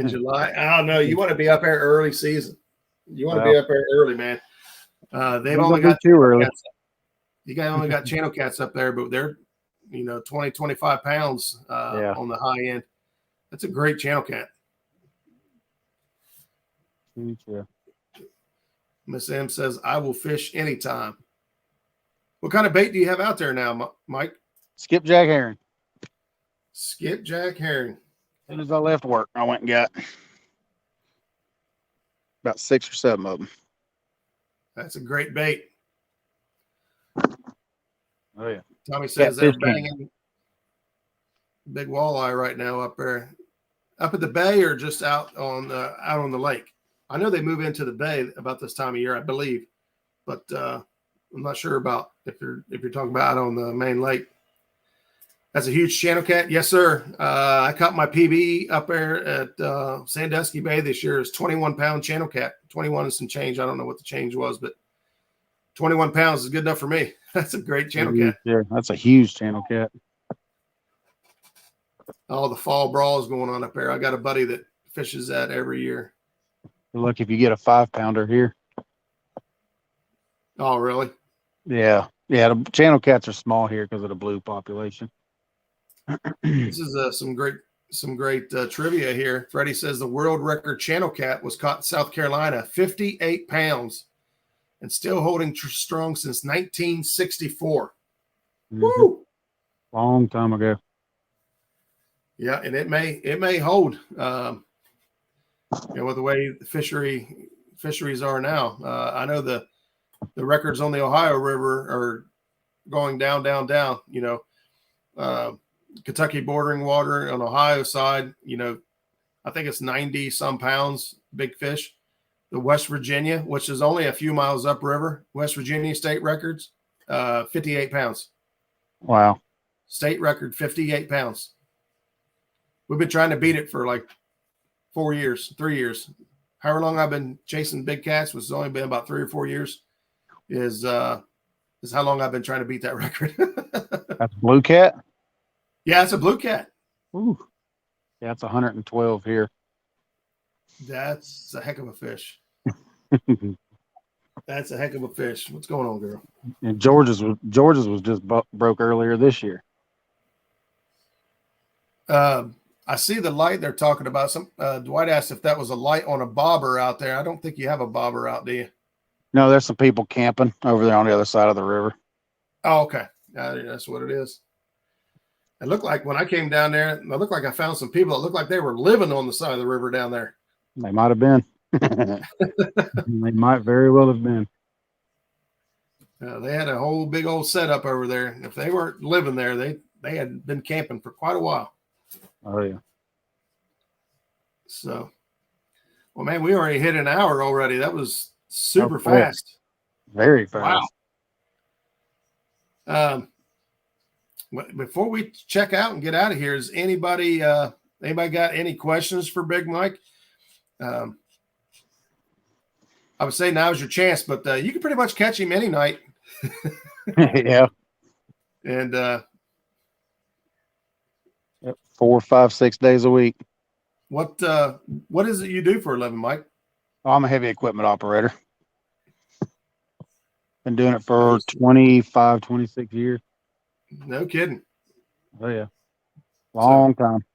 July? I don't know. You want to be up there early season. You want to be up there early, man. They've only got too early. You guys only got channel cats up there, but they're 20, 25 pounds on the high end. That's a great channel cat. Yeah. Miss M says, I will fish anytime. What kind of bait do you have out there now, Mike? Skipjack herring. Skipjack herring. As soon as I left work, I went and got about 6 or 7 of them. That's a great bait. Oh, yeah. Tommy says they're banging big walleye right now up there. Up at the bay or just out on the lake? I know they move into the bay about this time of year, I believe, but I'm not sure about if you're talking about on the main lake. That's a huge channel cat. Yes, sir. I caught my PB up there at Sandusky Bay this year. It's 21-pound channel cat. 21 and some change. I don't know what the change was, but 21 pounds is good enough for me. That's a great channel cat. Yeah, that's a huge channel cat. All the fall brawls going on up there. I got a buddy that fishes that every year. Look, if you get a 5-pounder here. Oh, really? Yeah. Yeah, the channel cats are small here because of the blue population. This is some great trivia here. Freddie says the world record channel cat was caught in South Carolina, 58 pounds, and still holding strong since 1964. Woo! Long time ago. Yeah, and it may hold. With the way the fisheries are now. I know the records on the Ohio River are going down. Kentucky bordering water on the Ohio side, I think it's 90 some pounds, big fish. The West Virginia, which is only a few miles upriver, West Virginia state records, 58 pounds. Wow. State record, 58 pounds. We've been trying to beat it for like 3 years. However long I've been chasing big cats, which has only been about 3 or 4 years, is how long I've been trying to beat that record. That's blue cat? Yeah, it's a blue cat. Ooh. Yeah, it's 112 here. That's a heck of a fish. That's a heck of a fish. What's going on, girl? And George's was just broke earlier this year. I see the light they're talking about. Dwight asked if that was a light on a bobber out there. I don't think you have a bobber out, do you? No, there's some people camping over there on the other side of the river. Oh, okay. That's what it is. It looked like when I came down there, it looked like I found some people that looked like they were living on the side of the river down there. They might have been. They might very well have been. They had a whole big old setup over there. If they weren't living there, they had been camping for quite a while. Oh, yeah. So, well, man, we already hit an hour already. That was super fast. Very fast. Wow. Before we check out and get out of here, is anybody got any questions for Big Mike? I would say now's your chance, but you can pretty much catch him any night. Yeah. And 4, 5, 6 days a week. what is it you do for a living, Mike? Oh, I'm a heavy equipment operator. Been doing it for 25, 26 years. No kidding. Oh, yeah. Long time.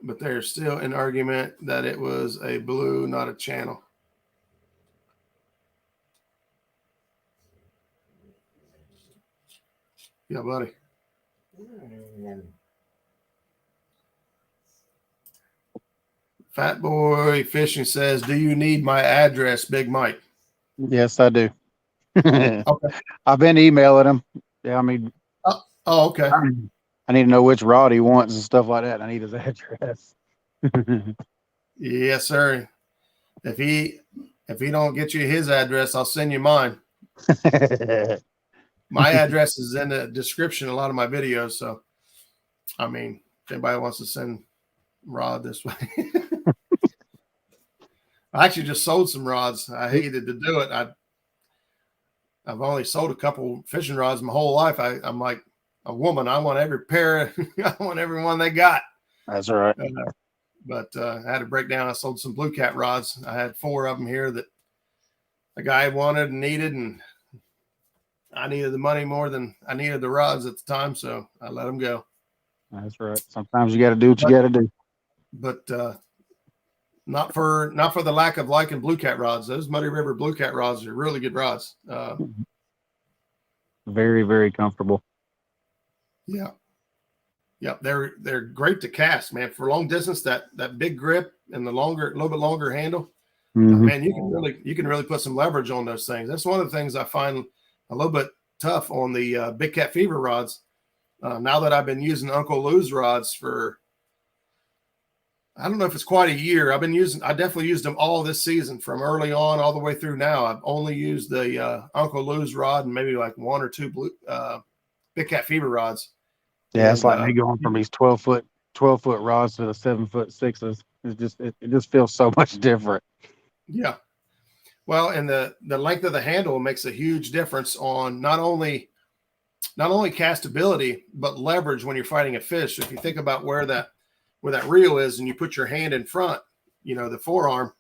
But there's still an argument that it was a blue, not a channel. Yeah, buddy. Fat Boy Fishing says, do you need my address, Big Mike? Yes, I do. Okay. I've been emailing him. Yeah, I mean, Oh, okay. I need to know which rod he wants and stuff like that. I need his address. Yes, sir. If he don't get you his address, I'll send you mine. My address is in the description of a lot of my videos. So, I mean, if anybody wants to send rod this way. I actually just sold some rods. I hated to do it. I've only sold a couple fishing rods my whole life. I'm like a woman. I want every pair. I want every one they got. That's all right. But I had to break down. I sold some blue cat rods. I had 4 of them here that a guy wanted and needed, and I needed the money more than I needed the rods at the time, so I let them go. That's right. Sometimes you got to do what you got to do. But not for the lack of liking blue cat rods. Those Muddy River blue cat rods are really good rods. Very, very comfortable. Yeah. Yeah, they're great to cast, man. For long distance, that big grip and the little bit longer handle, man, you can really put some leverage on those things. That's one of the things I find a little bit tough on the Big Cat Fever rods. Now that I've been using Uncle Lou's rods for, I don't know if it's quite a year. I definitely used them all this season from early on all the way through now. I've only used the Uncle Lou's rod and maybe like 1 or 2 Big Cat Fever rods. Yeah, it's like me going from these 12-foot rods to the 7'6". It just feels so much different. Yeah. Well, and the length of the handle makes a huge difference on not only castability, but leverage when you're fighting a fish. If you think about where that reel is and you put your hand in front, the forearm,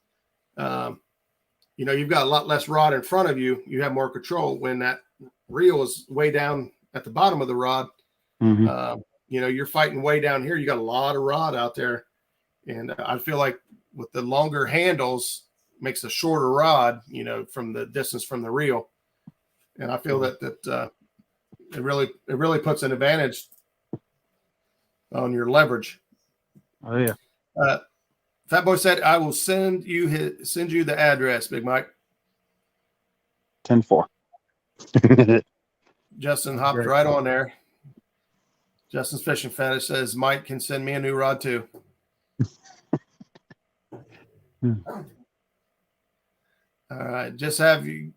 you know, you've got a lot less rod in front of you. You have more control. When that reel is way down at the bottom of the rod, you know, you're fighting way down here. You got a lot of rod out there. And I feel like with the longer handles makes a shorter rod, you know, from the distance from the reel. And I feel that it really puts an advantage on your leverage. Oh yeah. Fat Boy said, "I will send you the address, Big Mike." 10-4. Justin hopped right on there. Justin's Fishing Fetish says Mike can send me a new rod too. All right, Justin,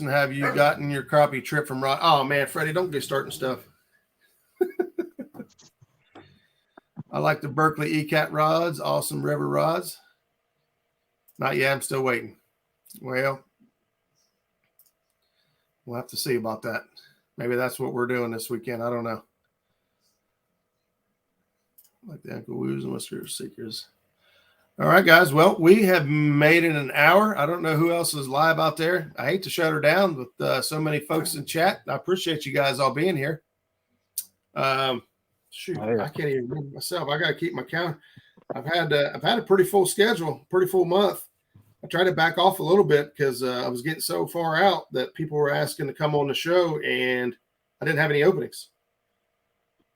have you gotten your crappie trip from rod? Oh man, Freddie, don't get starting stuff. I like the Berkeley ECAT rods, awesome river rods. Not yet, I'm still waiting. Well, we'll have to see about that. Maybe that's what we're doing this weekend. I don't know. Like the Uncle Woos and Whisker Seekers. All right, guys. Well, we have made it an hour. I don't know who else is live out there. I hate to shut her down with so many folks in chat. I appreciate you guys all being here. Shoot, I can't even remember myself. I got to keep my count. I've had a pretty full schedule, pretty full month. I tried to back off a little bit because I was getting so far out that people were asking to come on the show, and I didn't have any openings.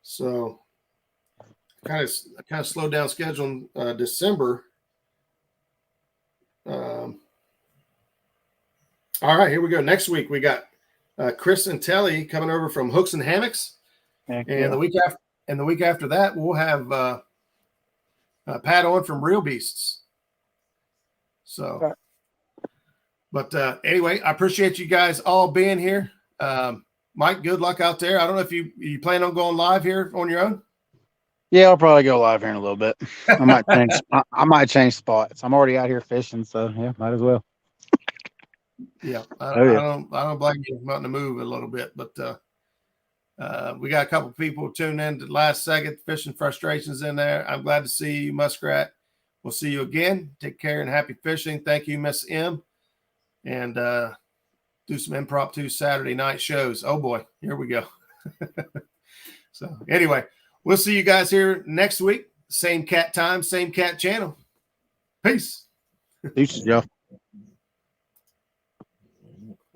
So I kind of slowed down scheduling December. All right, here we go. Next week we got Chris and Telly coming over from Hooks and Hammocks, and the week after that we'll have Pat on from Real Beasts. So, but anyway, I appreciate you guys all being here. Mike, good luck out there. I don't know if you plan on going live here on your own. Yeah, I'll probably go live here in a little bit. I might change. I might change spots. I'm already out here fishing, so yeah, might as well. Yeah, I don't blame you wanting to move a little bit, but we got a couple people tuned in to the last second. Fishing Frustrations in there. I'm glad to see you, Muskrat. We'll see you again. Take care and happy fishing. Thank you, Miss M. And do some impromptu Saturday night shows. Oh boy, here we go. So anyway, we'll see you guys here next week. Same cat time, same cat channel. Peace. Peace, y'all.